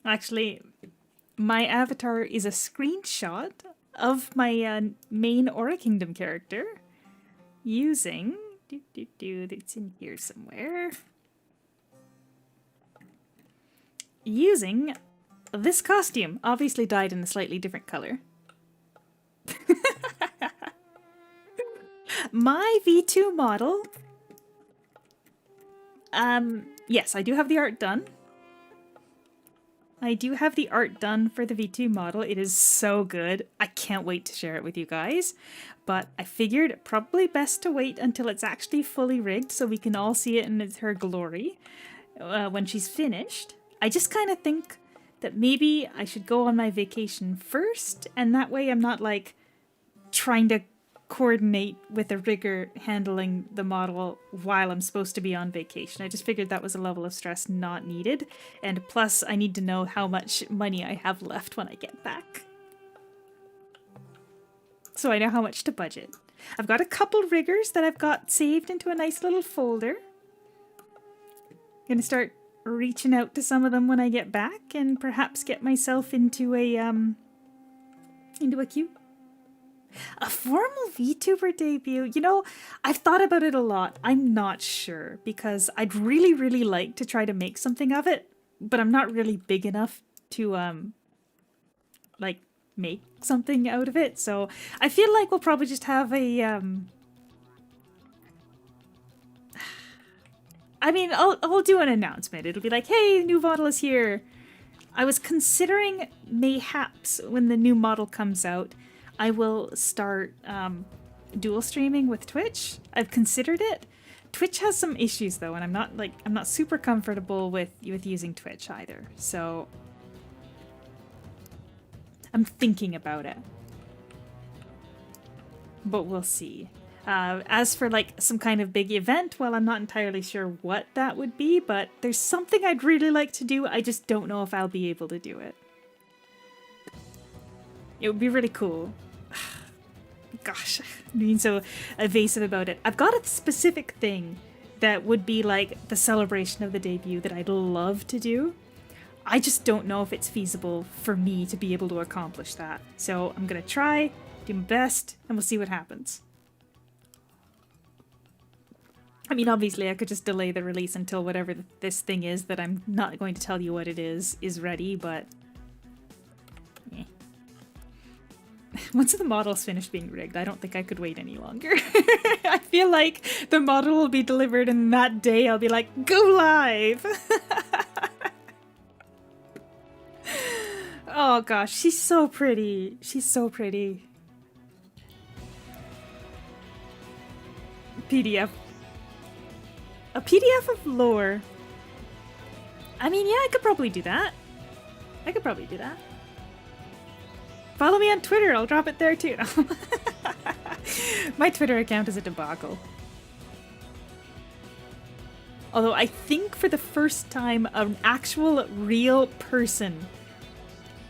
Actually, my avatar is a screenshot of my main Aura Kingdom character using... It's in here somewhere. Using... this costume, obviously dyed in a slightly different color. My V2 model. Yes, I do have the art done. I do have the art done for the V2 model. It is so good. I can't wait to share it with you guys. But I figured probably best to wait until it's actually fully rigged so we can all see it in her glory when she's finished. I just kind of think that maybe I should go on my vacation first, and that way I'm not like trying to coordinate with a rigger handling the model while I'm supposed to be on vacation. I just figured that was a level of stress not needed, and plus I need to know how much money I have left when I get back. So I know how much to budget. I've got a couple riggers that I've got saved into a nice little folder. Gonna start reaching out to some of them when I get back and perhaps get myself into a cute... A formal VTuber debut? You know, I've thought about it a lot. I'm not sure because I'd really like to try to make something of it, but I'm not really big enough to like make something out of it. So I feel like we'll probably just have a I mean, I'll do an announcement. It'll be like, hey, new model is here. I was considering mayhaps when the new model comes out, I will start dual streaming with Twitch. I've considered it. Twitch has some issues though, and I'm not super comfortable with using Twitch either. So I'm thinking about it. But we'll see. As for like some kind of big event, well, I'm not entirely sure what that would be, but there's something I'd really like to do. I just don't know if I'll be able to do it. It would be really cool. Gosh, I'm being so evasive about it. I've got a specific thing that would be like the celebration of the debut that I'd love to do. I just don't know if it's feasible for me to be able to accomplish that. So I'm gonna try, do my best, and we'll see what happens. I mean, obviously I could just delay the release until whatever this thing is that I'm not going to tell you what it is ready, but... eh. Once the model's finished being rigged, I don't think I could wait any longer. I feel like the model will be delivered and that day I'll be like, go live! Oh gosh, she's so pretty. She's so pretty. PDF. A PDF of lore. I mean, yeah, I could probably do that. I could probably do that. Follow me on Twitter, I'll drop it there too. My Twitter account is a debacle. Although I think for the first time an actual real person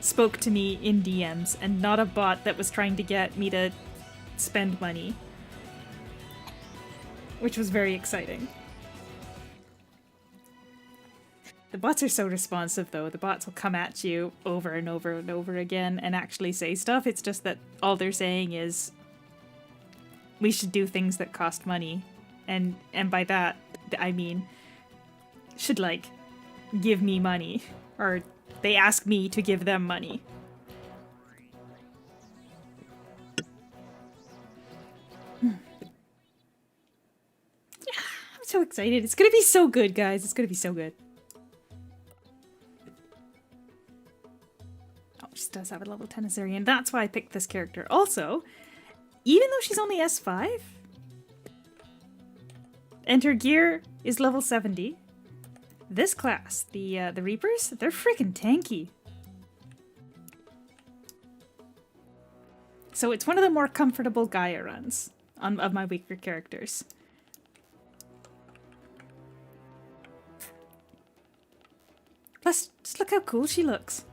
spoke to me in DMs and not a bot that was trying to get me to spend money. Which was very exciting. The bots are so responsive though. The bots will come at you over and over and over again and actually say stuff. It's just that all they're saying is we should do things that cost money. And by that, I mean should like give me money, or they ask me to give them money. I'm so excited. It's gonna be so good, guys. It's gonna be so good. She does have a level 10 Azurian. That's why I picked this character. Also, even though she's only S5, and her gear is level 70, this class, the Reapers, they're freaking tanky. So it's one of the more comfortable Gaia runs of my weaker characters. Plus, just look how cool she looks.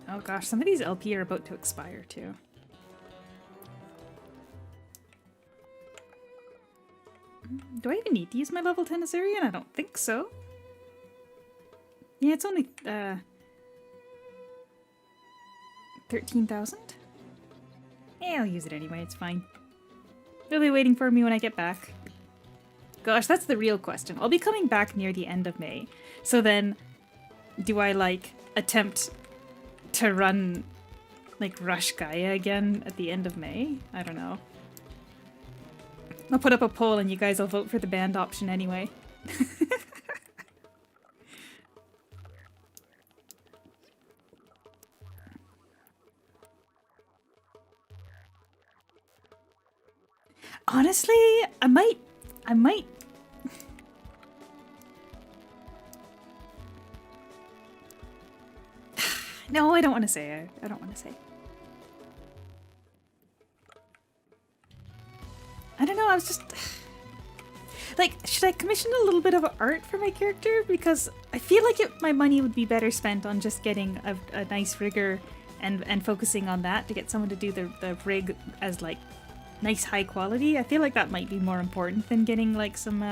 Oh gosh, some of these LP are about to expire too. Do I even need to use my level 10 Azurian? I don't think so. Yeah, it's only 13,000? Yeah, I'll use it anyway, it's fine. They'll be waiting for me when I get back. Gosh, that's the real question. I'll be coming back near the end of May. So then, do I like attempt to run like Rush Gaia again at the end of May? I don't know. I'll put up a poll and you guys will vote for the banned option anyway. Honestly, I might No, I don't want to say it. I don't want to say. I don't know, I was just... like, should I commission a little bit of art for my character? Because I feel like my money would be better spent on just getting a nice rigger and focusing on that to get someone to do the rig as, like, nice high quality. I feel like that might be more important than getting, like, some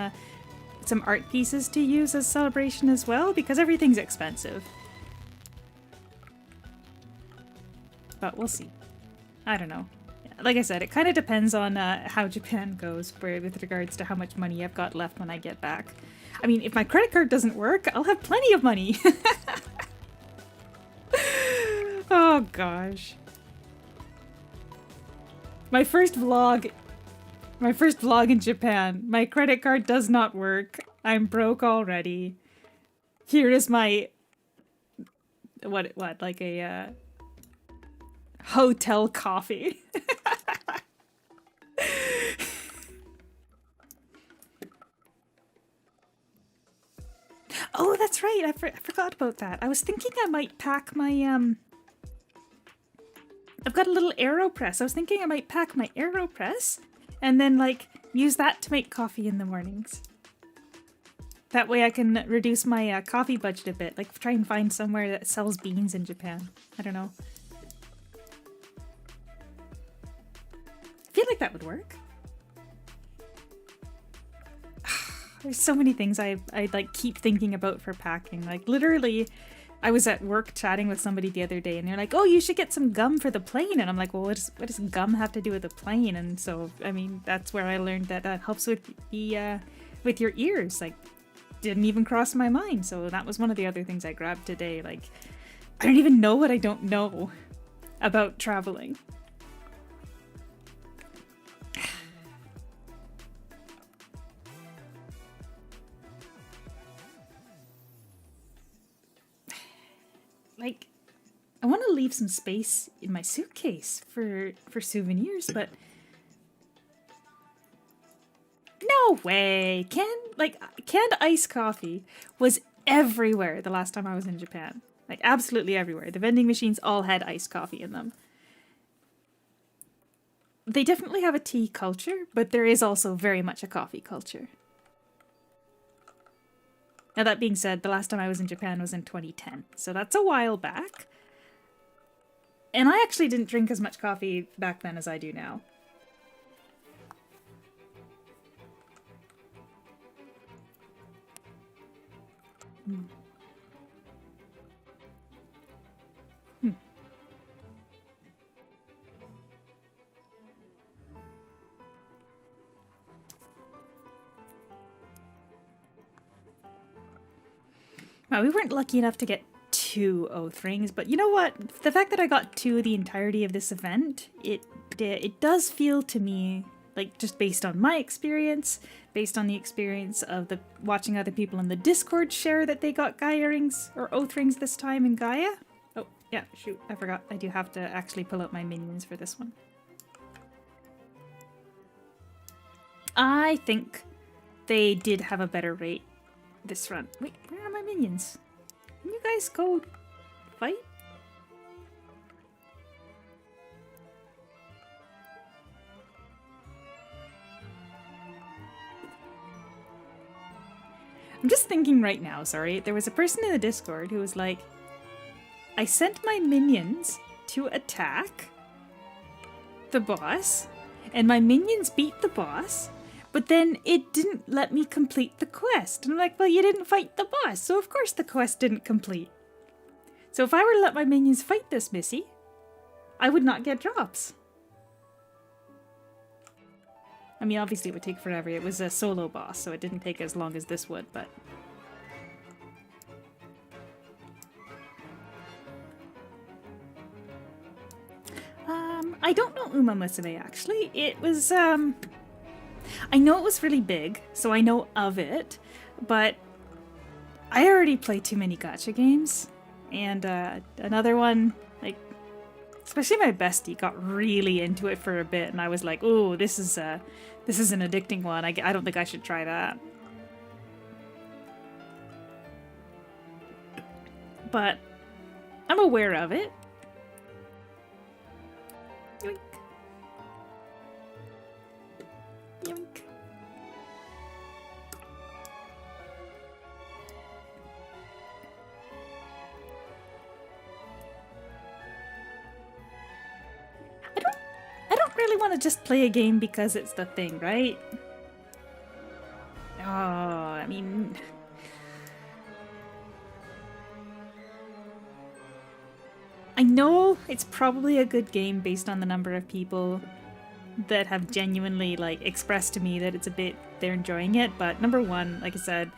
art pieces to use as celebration as well, because everything's expensive. But we'll see. I don't know. Like I said, it kind of depends on how Japan goes with regards to how much money I've got left when I get back. I mean, if my credit card doesn't work, I'll have plenty of money. Oh gosh. My first vlog in Japan. My credit card does not work. I'm broke already. Here is my what like a hotel coffee. Oh, that's right. I forgot about that. I was thinking I might pack my I've got a little AeroPress. I was thinking I might pack my AeroPress and then like use that to make coffee in the mornings. That way I can reduce my coffee budget a bit. Like try and find somewhere that sells beans in Japan. I don't know. I feel like that would work. There's so many things I like keep thinking about for packing. Like literally, I was at work chatting with somebody the other day and they're like, oh, you should get some gum for the plane. And I'm like, well, what does gum have to do with the plane? And so, I mean, that's where I learned that helps with the, with your ears. Like, didn't even cross my mind. So that was one of the other things I grabbed today. Like, I don't even know what I don't know about traveling. Like, I want to leave some space in my suitcase for souvenirs, but no way. Canned iced coffee was everywhere the last time I was in Japan. Like absolutely everywhere. The vending machines all had iced coffee in them. They definitely have a tea culture, but there is also very much a coffee culture. Now that being said, the last time I was in Japan was in 2010, so that's a while back. And I actually didn't drink as much coffee back then as I do now. Well, we weren't lucky enough to get 2 oath rings, but you know what? The fact that I got 2 the entirety of this event, it does feel to me like, just based on my experience, based on the experience of watching other people in the Discord share that they got Gaia rings or oath rings this time in Gaia. Oh, yeah, shoot, I forgot. I do have to actually pull out my minions for this one. I think they did have a better rate this run. Wait, where are my minions? Can you guys go fight? I'm just thinking right now, sorry. There was a person in the Discord who was like, I sent my minions to attack the boss, and my minions beat the boss, but then it didn't let me complete the quest. And I'm like, well, you didn't fight the boss, so of course the quest didn't complete. So if I were to let my minions fight this Missy, I would not get drops. I mean, obviously it would take forever. It was a solo boss, so it didn't take as long as this would, but... I don't know Uma Musume, actually. It was, I know it was really big, so I know of it, but I already play too many gacha games, and another one, like, especially my bestie got really into it for a bit, and I was like, "Oh, this is an addicting one. I don't think I should try that." But I'm aware of it. Yoink. Yoink. I don't really want to just play a game because it's the thing, right? Oh, I mean... I know it's probably a good game based on the number of people that have genuinely, like, expressed to me that it's a bit... they're enjoying it, but number one, like I said,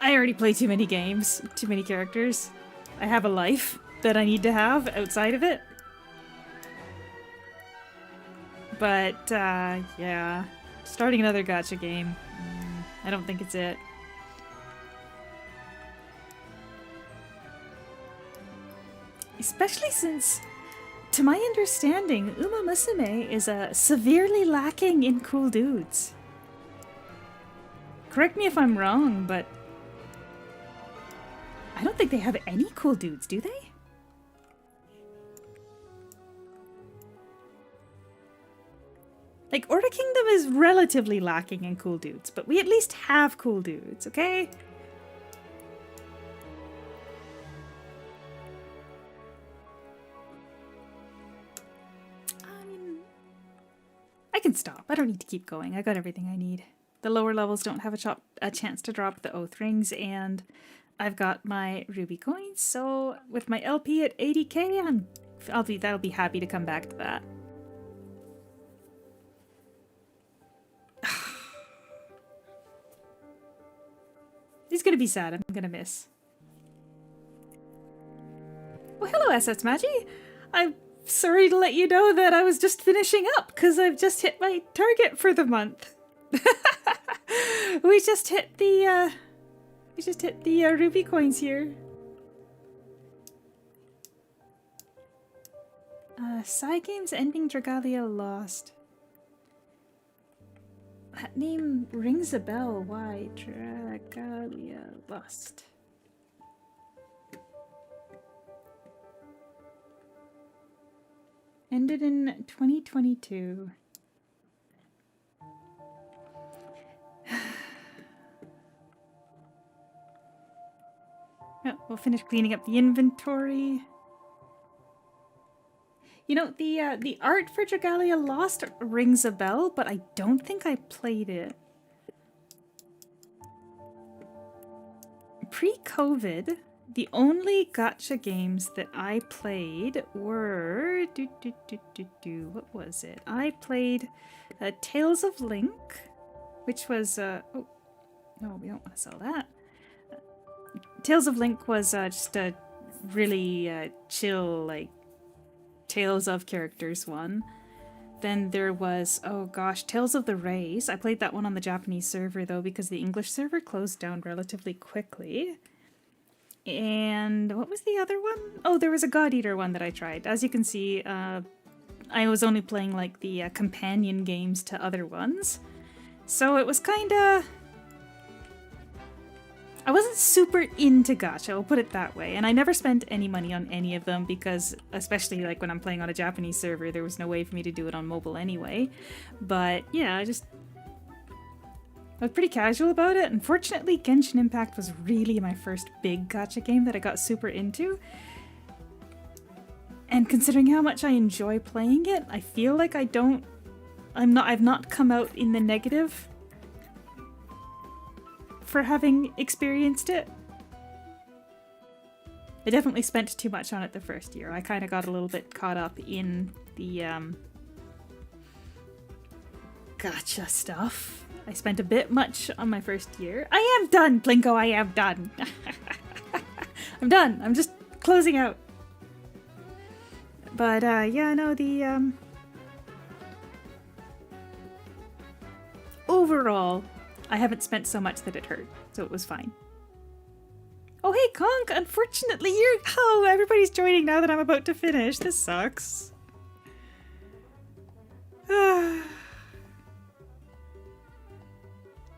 I already play too many games, too many characters. I have a life that I need to have outside of it. But, yeah. Starting another gacha game. I don't think it's it. Especially since, to my understanding, Uma Musume is severely lacking in cool dudes. Correct me if I'm wrong, but I don't think they have any cool dudes, do they? Like, Order Kingdom is relatively lacking in cool dudes, but we at least have cool dudes, okay? I can stop. I don't need to keep going. I got everything I need. The lower levels don't have a chance to drop the oath rings, and I've got my ruby coins, so with my LP at 80k, that'll be happy to come back to that. He's gonna be sad. I'm gonna miss. Well, hello, SS Magi. I'm sorry to let you know that I was just finishing up because I've just hit my target for the month. We just hit the ruby coins here. Cygames ending Dragalia Lost. That name rings a bell. Why? Dragalia Lost. Ended in 2022. We'll finish cleaning up the inventory. You know, the art for Dragalia Lost rings a bell, but I don't think I played it. Pre-COVID, the only gacha games that I played were... what was it? I played Tales of Link, which was... oh, no, we don't want to sell that. Tales of Link was just a really chill, like, Tales of Characters one. Then there was, oh gosh, Tales of the Rays. I played that one on the Japanese server, though, because the English server closed down relatively quickly. And what was the other one? Oh, there was a God Eater one that I tried. As you can see, I was only playing, like, the companion games to other ones. So it was kinda... I wasn't super into gacha, I'll put it that way, and I never spent any money on any of them because, especially like when I'm playing on a Japanese server, there was no way for me to do it on mobile anyway. But yeah, I was pretty casual about it. Unfortunately, Genshin Impact was really my first big gacha game that I got super into. And considering how much I enjoy playing it, I feel like I've not come out in the negative for having experienced it. I definitely spent too much on it the first year. I kind of got a little bit caught up in the gacha stuff. I spent a bit much on my first year. I am done, Plinko, I am done. I'm done. I'm just closing out. But yeah, no, the overall, I haven't spent so much that it hurt, so it was fine. Oh hey, Conk! Unfortunately, oh, everybody's joining now that I'm about to finish. This sucks.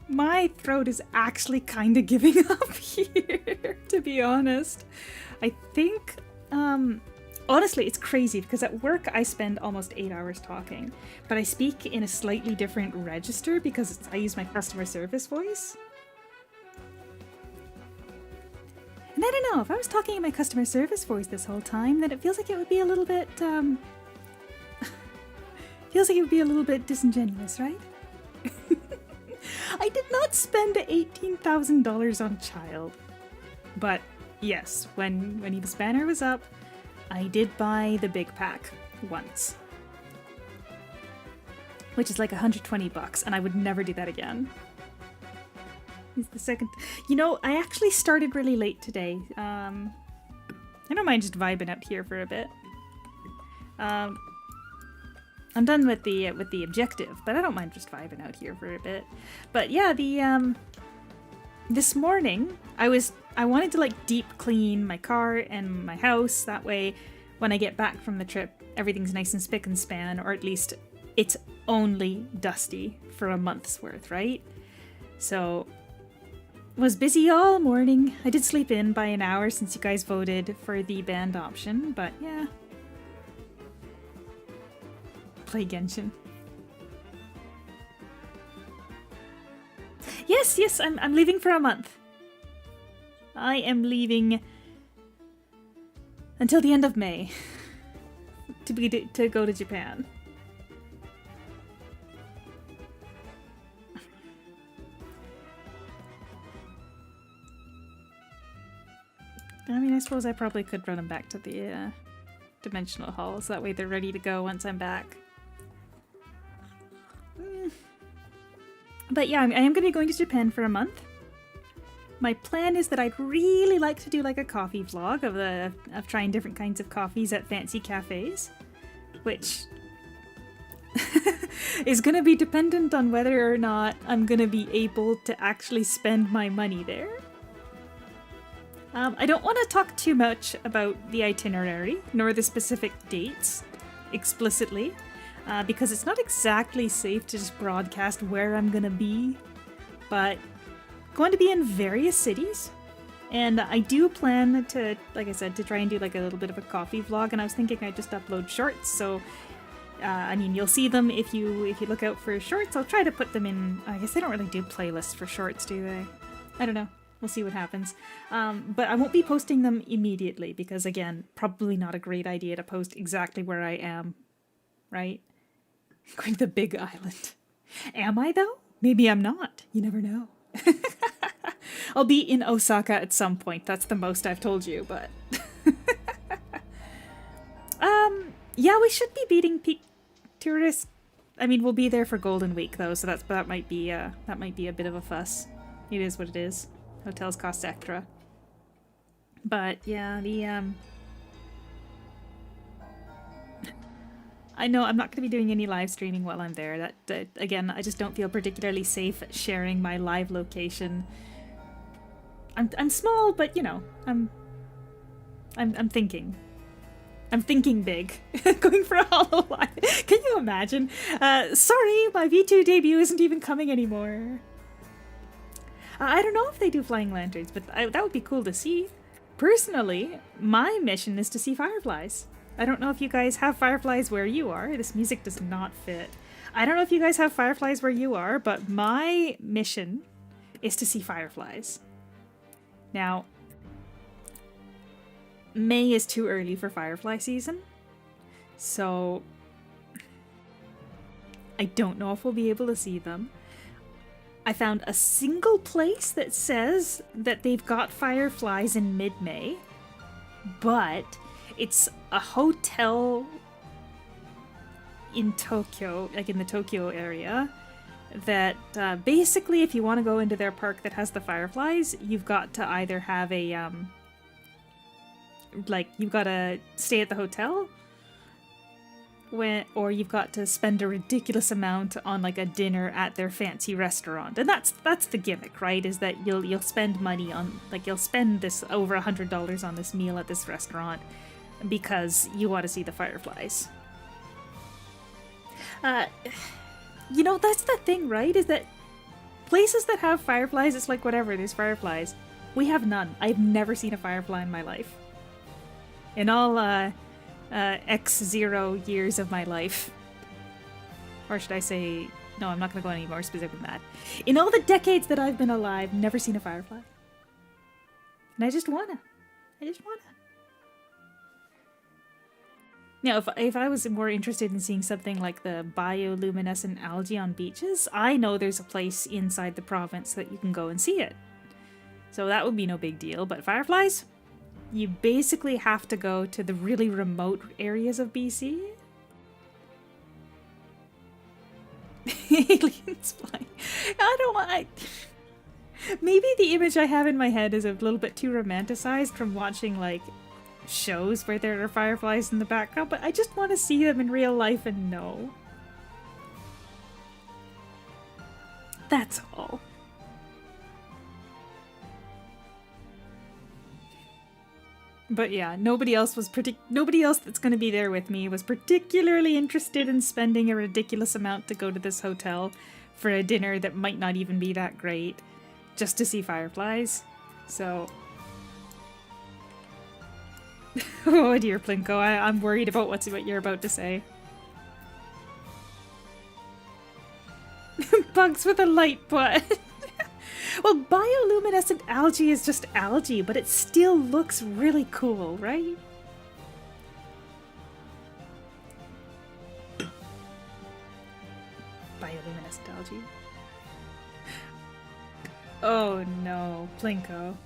My throat is actually kind of giving up here, to be honest. I think, honestly, it's crazy because at work I spend almost 8 hours talking, but I speak in a slightly different register because I use my customer service voice. And I don't know, if I was talking in my customer service voice this whole time, then it feels like it would be a little bit, feels like it would be a little bit disingenuous, right? I did not spend $18,000 on Child. But yes, when Eva's banner was up, I did buy the big pack once. Which is like $120, and I would never do that again. It's the second... You know, I actually started really late today. I don't mind just vibing out here for a bit. I'm done with the objective, but I don't mind just vibing out here for a bit. But yeah, the this morning I wanted to like deep clean my car and my house. That way, when I get back from the trip, everything's nice and spick and span, or at least it's only dusty for a month's worth, right? So, was busy all morning. I did sleep in by an hour since you guys voted for the banned option, but yeah. Play Genshin. Yes, I'm leaving for a month. I am leaving until the end of May to go to Japan. I mean, I suppose I probably could run them back to the dimensional halls. That way they're ready to go once I'm back. But yeah, I am going to be going to Japan for a month. My plan is that I'd really like to do like a coffee vlog of trying different kinds of coffees at fancy cafes, which is going to be dependent on whether or not I'm going to be able to actually spend my money there. I don't want to talk too much about the itinerary, nor the specific dates explicitly, because it's not exactly safe to just broadcast where I'm going to be, but going to be in various cities. And I do plan to, like I said, to try and do like a little bit of a coffee vlog, and I was thinking I'd just upload shorts, so I mean, you'll see them if you look out for shorts. I'll try to put them in. I guess they don't really do playlists for shorts, do they? I don't know. We'll see what happens. But I won't be posting them immediately because, again, probably not a great idea to post exactly where I am, right? Going to the Big Island. Am I, though? Maybe I'm not. You never know. I'll be in Osaka at some point. That's the most I've told you, but... yeah, we should be beating peak tourist. I mean, we'll be there for Golden Week, though, so that might be a bit of a fuss. It is what it is. Hotels cost extra. But yeah, I know I'm not going to be doing any live streaming while I'm there. That again, I just don't feel particularly safe sharing my live location. I'm small, but you know, I'm thinking. I'm thinking big. Going for a Hollow Live. Can you imagine? Sorry, my V2 debut isn't even coming anymore. I don't know if they do flying lanterns, but that would be cool to see. Personally, my mission is to see fireflies. I don't know if you guys have fireflies where you are. This music does not fit. I don't know if you guys have fireflies where you are, but my mission is to see fireflies. Now, May is too early for firefly season, so I don't know if we'll be able to see them. I found a single place that says that they've got fireflies in mid-May, but it's a hotel in Tokyo, like in the Tokyo area, that basically if you want to go into their park that has the fireflies, you've got to either have a, you've got to stay at the hotel, or you've got to spend a ridiculous amount on like a dinner at their fancy restaurant. And that's the gimmick, right? Is that you'll spend money on, like, you'll spend this over $100 on this meal at this restaurant because you want to see the fireflies. You know, that's the thing, right? Is that places that have fireflies, it's like whatever, there's fireflies. We have none. I've never seen a firefly in my life. In all X0 years of my life. Or should I say, no, I'm not going to go any more specific than that. In all the decades that I've been alive, never seen a firefly. And I just wanna. Now, if I was more interested in seeing something like the bioluminescent algae on beaches, I know there's a place inside the province that you can go and see it. So that would be no big deal. But fireflies? You basically have to go to the really remote areas of BC. Aliens flying. I don't want... Maybe the image I have in my head is a little bit too romanticized from watching, like, shows where there are fireflies in the background, but I just want to see them in real life and know. That's all. But yeah, nobody else that's going to be there with me was particularly interested in spending a ridiculous amount to go to this hotel for a dinner that might not even be that great, just to see fireflies. So, oh dear, Plinko, I'm worried about what you're about to say. Bugs with a light butt. Well, bioluminescent algae is just algae, but it still looks really cool, right? Bioluminescent algae. Oh no, Plinko.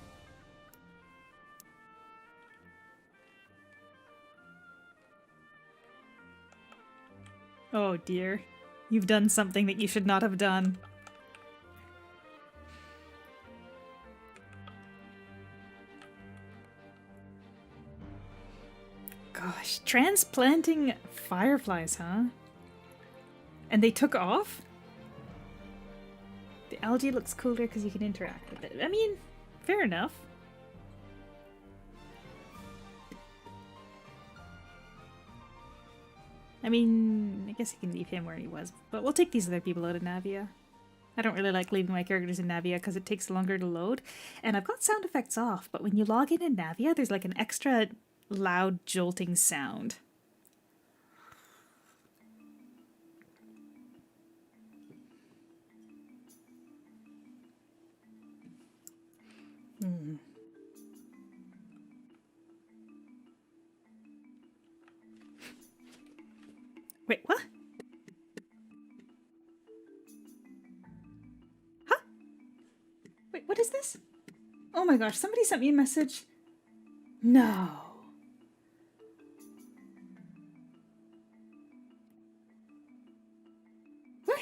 Oh dear. You've done something that you should not have done. Gosh, transplanting fireflies, huh? And they took off? The algae looks cooler because you can interact with it. I mean, fair enough. I mean, I guess you can leave him where he was, but we'll take these other people out of Navia. I don't really like leaving my characters in Navia because it takes longer to load, and I've got sound effects off, but when you log in Navia, there's like an extra loud jolting sound. Wait, what? Huh? Wait, what is this? Oh my gosh, somebody sent me a message. No. What?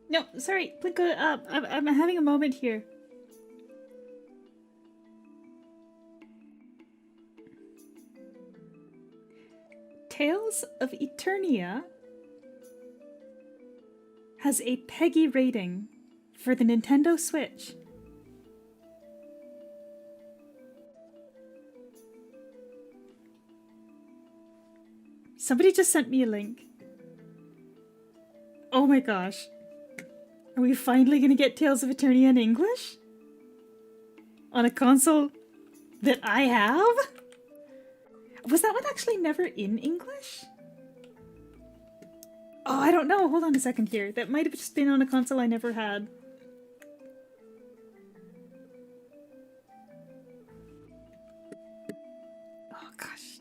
No, sorry, Plinko, I'm having a moment here. Tales of Eternia has a PEGI rating for the Nintendo Switch. Somebody just sent me a link. Oh my gosh. Are we finally gonna get Tales of Eternia in English? On a console that I have? Was that one actually never in English? Oh, I don't know. Hold on a second here. That might have just been on a console I never had. Oh, gosh.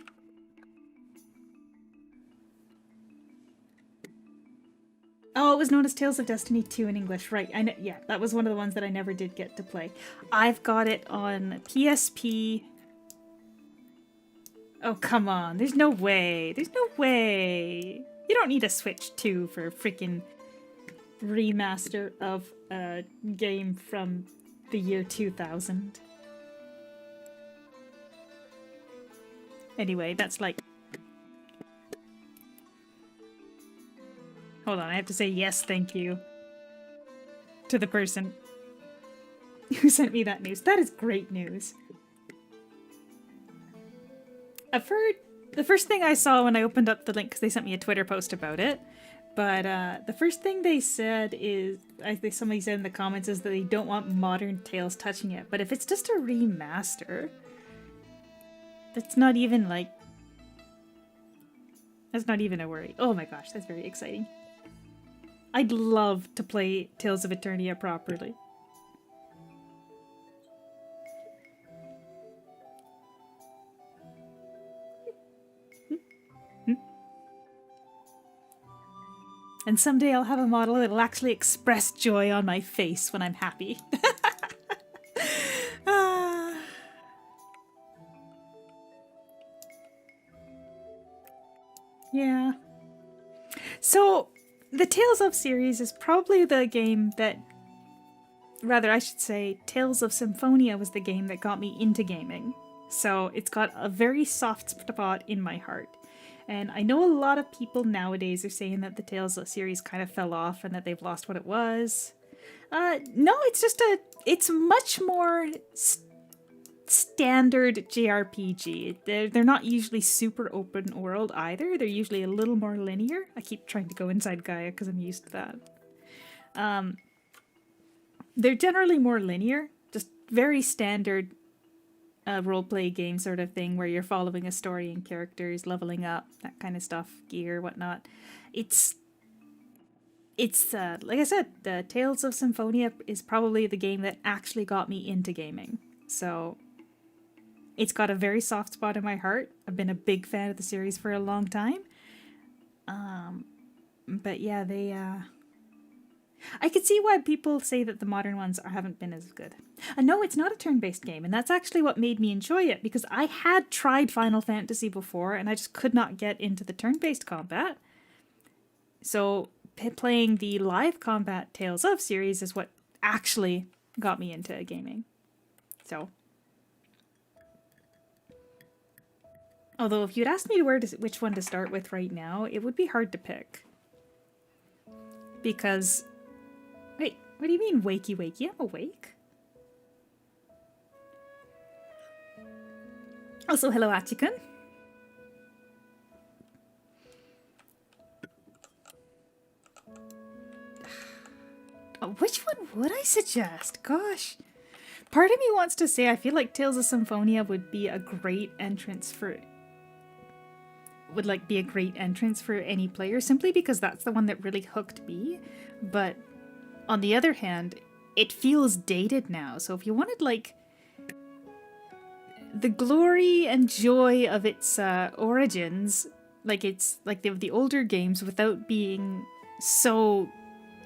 Oh, it was known as Tales of Destiny 2 in English. Right. I know. Yeah, that was one of the ones that I never did get to play. I've got it on PSP. Oh, come on. There's no way. There's no way. You don't need a Switch 2 for a freaking remaster of a game from the year 2000. Anyway, that's like... Hold on, I have to say yes, thank you to the person who sent me that news. That is great news. I've heard the first thing I saw when I opened up the link, because they sent me a Twitter post about it, but the first thing they said is, I think somebody said in the comments, is that they don't want modern Tales touching it. But if it's just a remaster, that's not even like, that's not even a worry. Oh my gosh, that's very exciting. I'd love to play Tales of Eternia properly. And someday I'll have a model that'll actually express joy on my face when I'm happy. Yeah. So, the Tales of series is probably the game that... Rather, I should say, Tales of Symphonia was the game that got me into gaming. So it's got a very soft spot in my heart. And I know a lot of people nowadays are saying that the Tales series kind of fell off and that they've lost what it was. No, it's much more standard JRPG. They're not usually super open world either. They're usually a little more linear. I keep trying to go inside Gaia because I'm used to that. They're generally more linear, just very standard roleplay game sort of thing where you're following a story and characters, leveling up, that kind of stuff, gear, whatnot. It's like I said, the Tales of Symphonia is probably the game that actually got me into gaming. So it's got a very soft spot in my heart. I've been a big fan of the series for a long time. But yeah, I could see why people say that the modern ones haven't been as good. No, it's not a turn-based game, and that's actually what made me enjoy it, because I had tried Final Fantasy before, and I just could not get into the turn-based combat. So playing the live combat Tales of series is what actually got me into gaming. So, although if you'd asked me which one to start with right now, it would be hard to pick. Because... Wait, what do you mean wakey wakey? I'm awake. Also, hello Achikun. Which one would I suggest? Gosh. Part of me wants to say I feel like Tales of Symphonia would be a great entrance for... be a great entrance for any player, simply because that's the one that really hooked me. But on the other hand, it feels dated now. So if you wanted, like, the glory and joy of its origins, like it's like the older games without being so...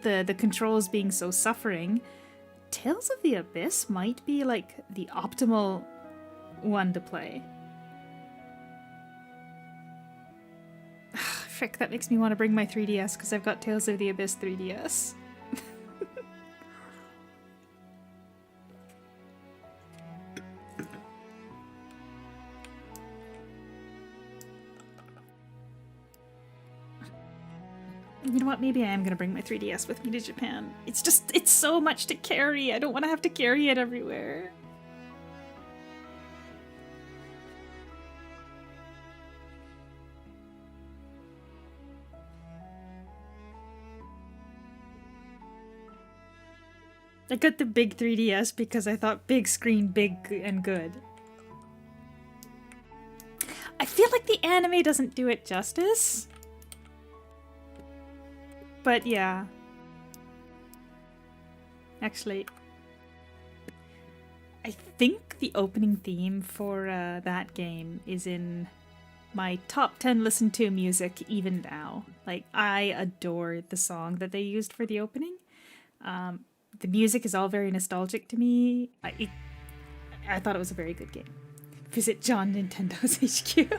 the controls being so suffering, Tales of the Abyss might be, like, the optimal one to play. Frick, that makes me want to bring my 3DS, because I've got Tales of the Abyss 3DS. You know what, maybe I am going to bring my 3DS with me to Japan. It's so much to carry. I don't want to have to carry it everywhere. I got the big 3DS because I thought big screen, big and good. I feel like the anime doesn't do it justice. But yeah. Actually, I think the opening theme for that game is in my top 10 listened to music even now. Like, I adore the song that they used for the opening. The music is all very nostalgic to me. I thought it was a very good game. Visit John Nintendo's HQ.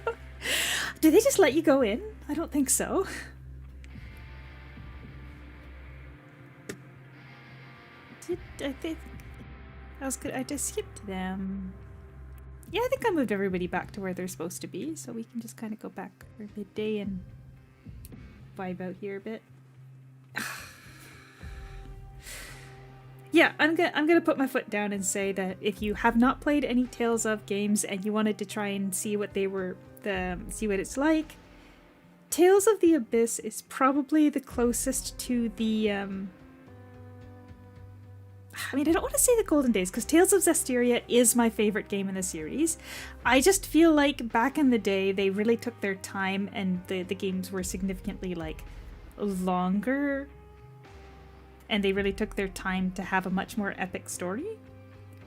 Do they just let you go in? I don't think so. I think that was good. I just skipped them. Yeah, I think I moved everybody back to where they're supposed to be, so we can just kind of go back for midday and vibe out here a bit. Yeah, I'm gonna put my foot down and say that if you have not played any Tales of games and you wanted to try and see what see what it's like, Tales of the Abyss is probably the closest to the I mean, I don't want to say the golden days, because Tales of Zestiria is my favorite game in the series. I just feel like back in the day, they really took their time, and the games were significantly, like, longer. And they really took their time to have a much more epic story.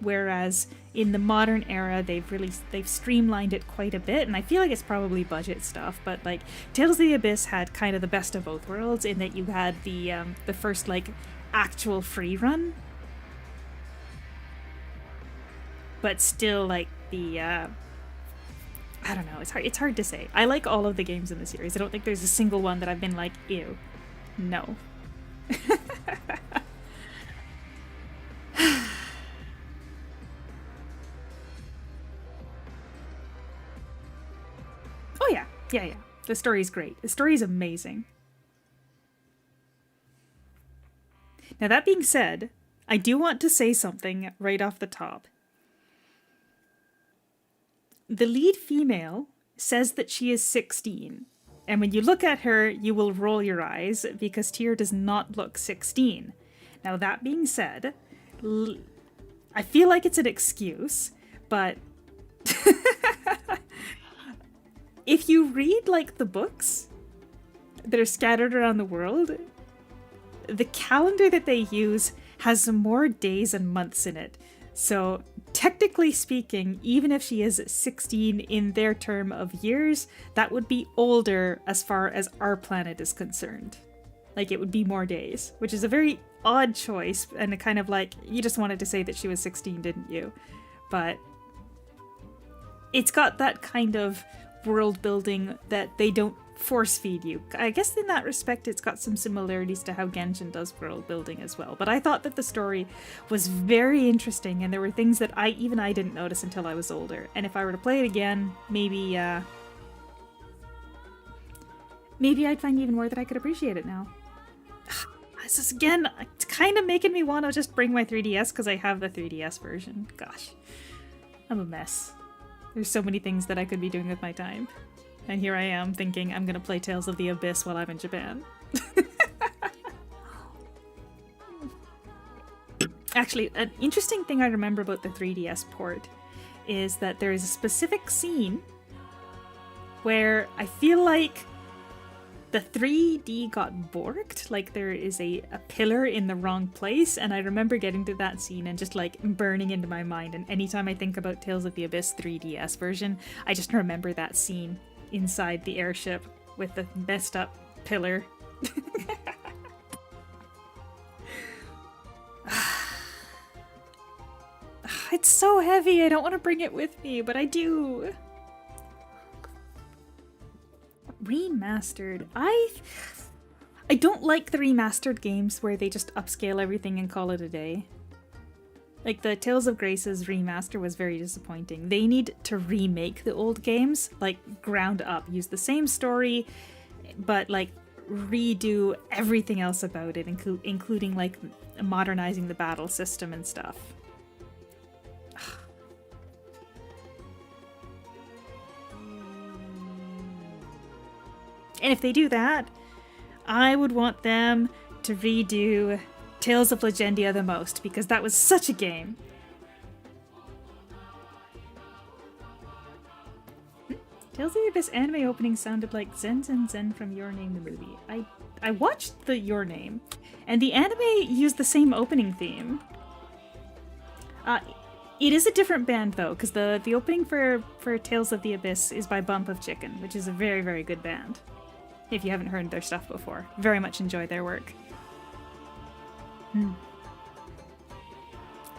Whereas in the modern era, they've streamlined it quite a bit, and I feel like it's probably budget stuff. But like, Tales of the Abyss had kind of the best of both worlds in that you had the first, like, actual free run. But still, like, the, I don't know, it's hard to say. I like all of the games in the series. I don't think there's a single one that I've been like, ew. No. Yeah, yeah. The story's great. The story's amazing. Now, that being said, I do want to say something right off the top. The lead female says that she is 16. And when you look at her, you will roll your eyes because Tyr does not look 16. Now, that being said, I feel like it's an excuse, but if you read like the books that are scattered around the world, the calendar that they use has more days and months in it. So technically speaking, even if she is 16 in their term of years, that would be older as far as our planet is concerned. Like, it would be more days, which is a very odd choice, and a kind of like, you just wanted to say that she was 16, didn't you? But it's got that kind of world building that they don't force feed you. I guess in that respect it's got some similarities to how Genshin does world building as well. But I thought that the story was very interesting, and there were things that I didn't notice until I was older. And if I were to play it again, maybe I'd find even more that I could appreciate it now. This is, again, it's kind of making me want to just bring my 3DS because I have the 3DS version. Gosh, I'm a mess. There's so many things that I could be doing with my time. And here I am thinking I'm going to play Tales of the Abyss while I'm in Japan. Actually, an interesting thing I remember about the 3DS port is that there is a specific scene where I feel like the 3D got borked, like there is a pillar in the wrong place, and I remember getting to that scene and just like burning into my mind, and anytime I think about Tales of the Abyss 3DS version, I just remember that scene inside the airship with the messed up pillar. It's so heavy, I don't want to bring it with me, but I do. Remastered. I don't like the remastered games where they just upscale everything and call it a day. Like the Tales of Grace's remaster was very disappointing. They need to remake the old games, like ground up, use the same story, but like redo everything else about it, including like modernizing the battle system and stuff. And if they do that, I would want them to redo Tales of Legendia the most, because that was such a game. Tales of the Abyss anime opening sounded like Zen Zen Zen from Your Name the movie. I watched the Your Name, and the anime used the same opening theme. It is a different band though, because the opening for Tales of the Abyss is by Bump of Chicken, which is a very, very good band. If you haven't heard their stuff before, very much enjoy their work.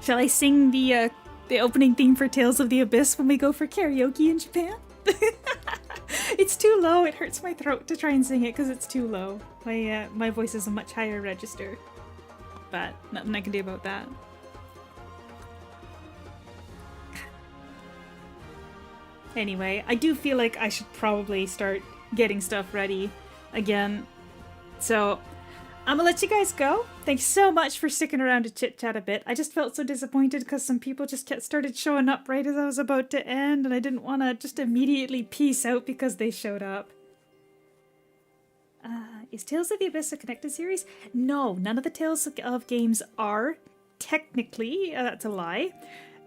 Shall I sing the opening theme for Tales of the Abyss when we go for karaoke in Japan? It's too low. It hurts my throat to try and sing it because it's too low. My voice is a much higher register, but nothing I can do about that. Anyway, I do feel like I should probably start getting stuff ready again. So I'm gonna let you guys go. Thanks so much for sticking around to chit chat a bit. I just felt so disappointed because some people just started showing up right as I was about to end, and I didn't want to just immediately peace out because they showed up. Is Tales of the Abyss a connected series? No, none of the Tales of games are. Technically, that's a lie.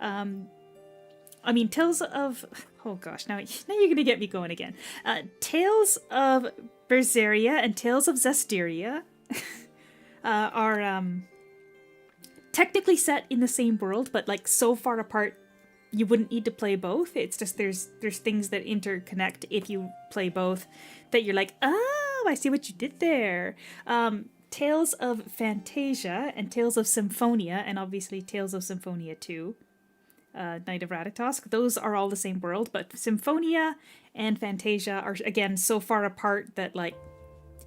I mean, Tales of... Oh gosh, now you're gonna get me going again. Tales of Berseria and Tales of Zestiria are technically set in the same world, but like so far apart you wouldn't need to play both. It's just there's things that interconnect if you play both that you're like, oh, I see what you did there. Tales of Fantasia and Tales of Symphonia, and obviously Tales of Symphonia 2. Knight of Ratatosk, those are all the same world, but Symphonia and Fantasia are again so far apart that like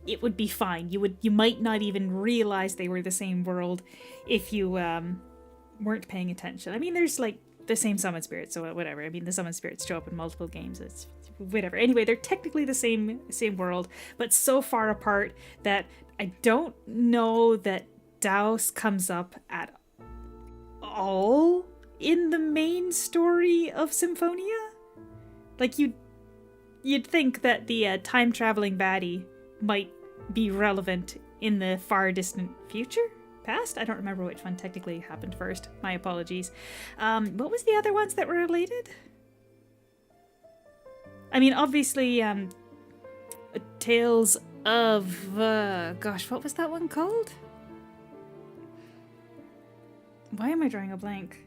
it would be fine. You might not even realize they were the same world if you weren't paying attention. I mean, there's like the same summon spirits, so whatever. I mean, the summon spirits show up in multiple games. It's whatever. Anyway, they're technically the same world, but so far apart that I don't know that Daos comes up at all in the main story of Symphonia. Like, you'd think that the time traveling baddie might be relevant in the far distant future. Past? I don't remember which one technically happened first. My apologies. What was the other ones that were related? I mean, obviously, Tales of... gosh, what was that one called? Why am I drawing a blank?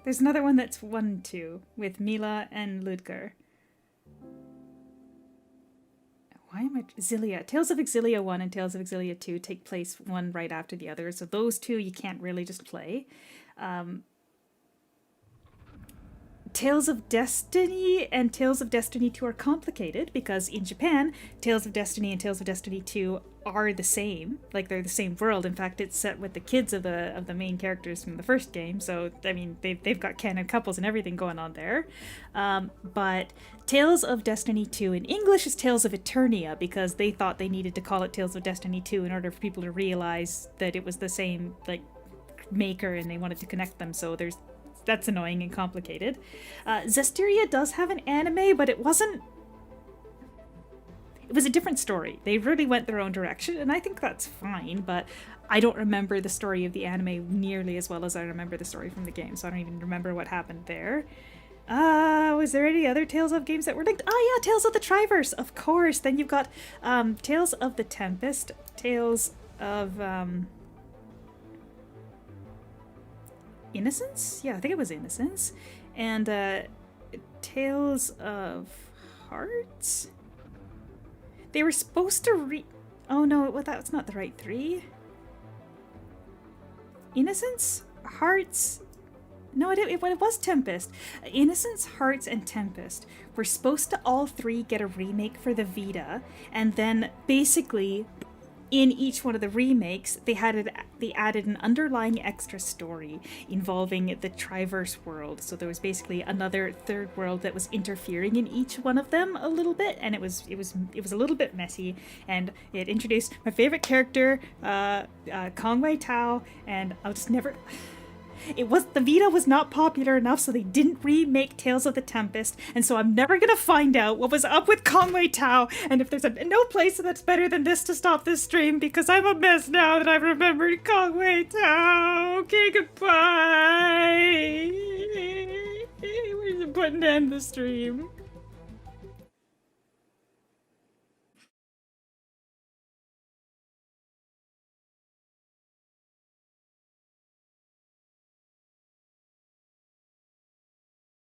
There's another one that's 1-2 with Mila and Ludger. Why am I... Xillia. Tales of Exilia 1 and Tales of Exilia 2 take place one right after the other, so those two you can't really just play. Tales of Destiny and Tales of Destiny 2 are complicated because in Japan, Tales of Destiny and Tales of Destiny 2 are the same. Like, they're the same world. In fact, it's set with the kids of the main characters from the first game. So, I mean, they've got canon couples and everything going on there. But Tales of Destiny 2 in English is Tales of Eternia because they thought they needed to call it Tales of Destiny 2 in order for people to realize that it was the same, like, maker and they wanted to connect them. So that's annoying and complicated. Zestiria does have an anime, but it was a different story. They really went their own direction, and I think that's fine, but I don't remember the story of the anime nearly as well as I remember the story from the game, so I don't even remember what happened there. Was there any other Tales of games that were linked? Oh yeah, Tales of the Triverse, of course. Then you've got Tales of the Tempest, Tales of Innocence? Yeah, I think it was Innocence. And Tales of Hearts? They were supposed to Oh no, well, that's not the right three. Innocence? Hearts? No, it was Tempest. Innocence, Hearts, and Tempest were supposed to all three get a remake for the Vita, and then basically in each one of the remakes, they added an underlying extra story involving the Triverse world. So there was basically another third world that was interfering in each one of them a little bit, and it was a little bit messy. And it introduced my favorite character, Kongwei Tao, and I'll just never. The Vita was not popular enough, so they didn't remake Tales of the Tempest, and so I'm never gonna find out what was up with Kongwei Tao, and if there's no place that's better than this to stop this stream, because I'm a mess now that I've remembered Kongwei Tao. Okay, goodbye. We're just putting to end the stream.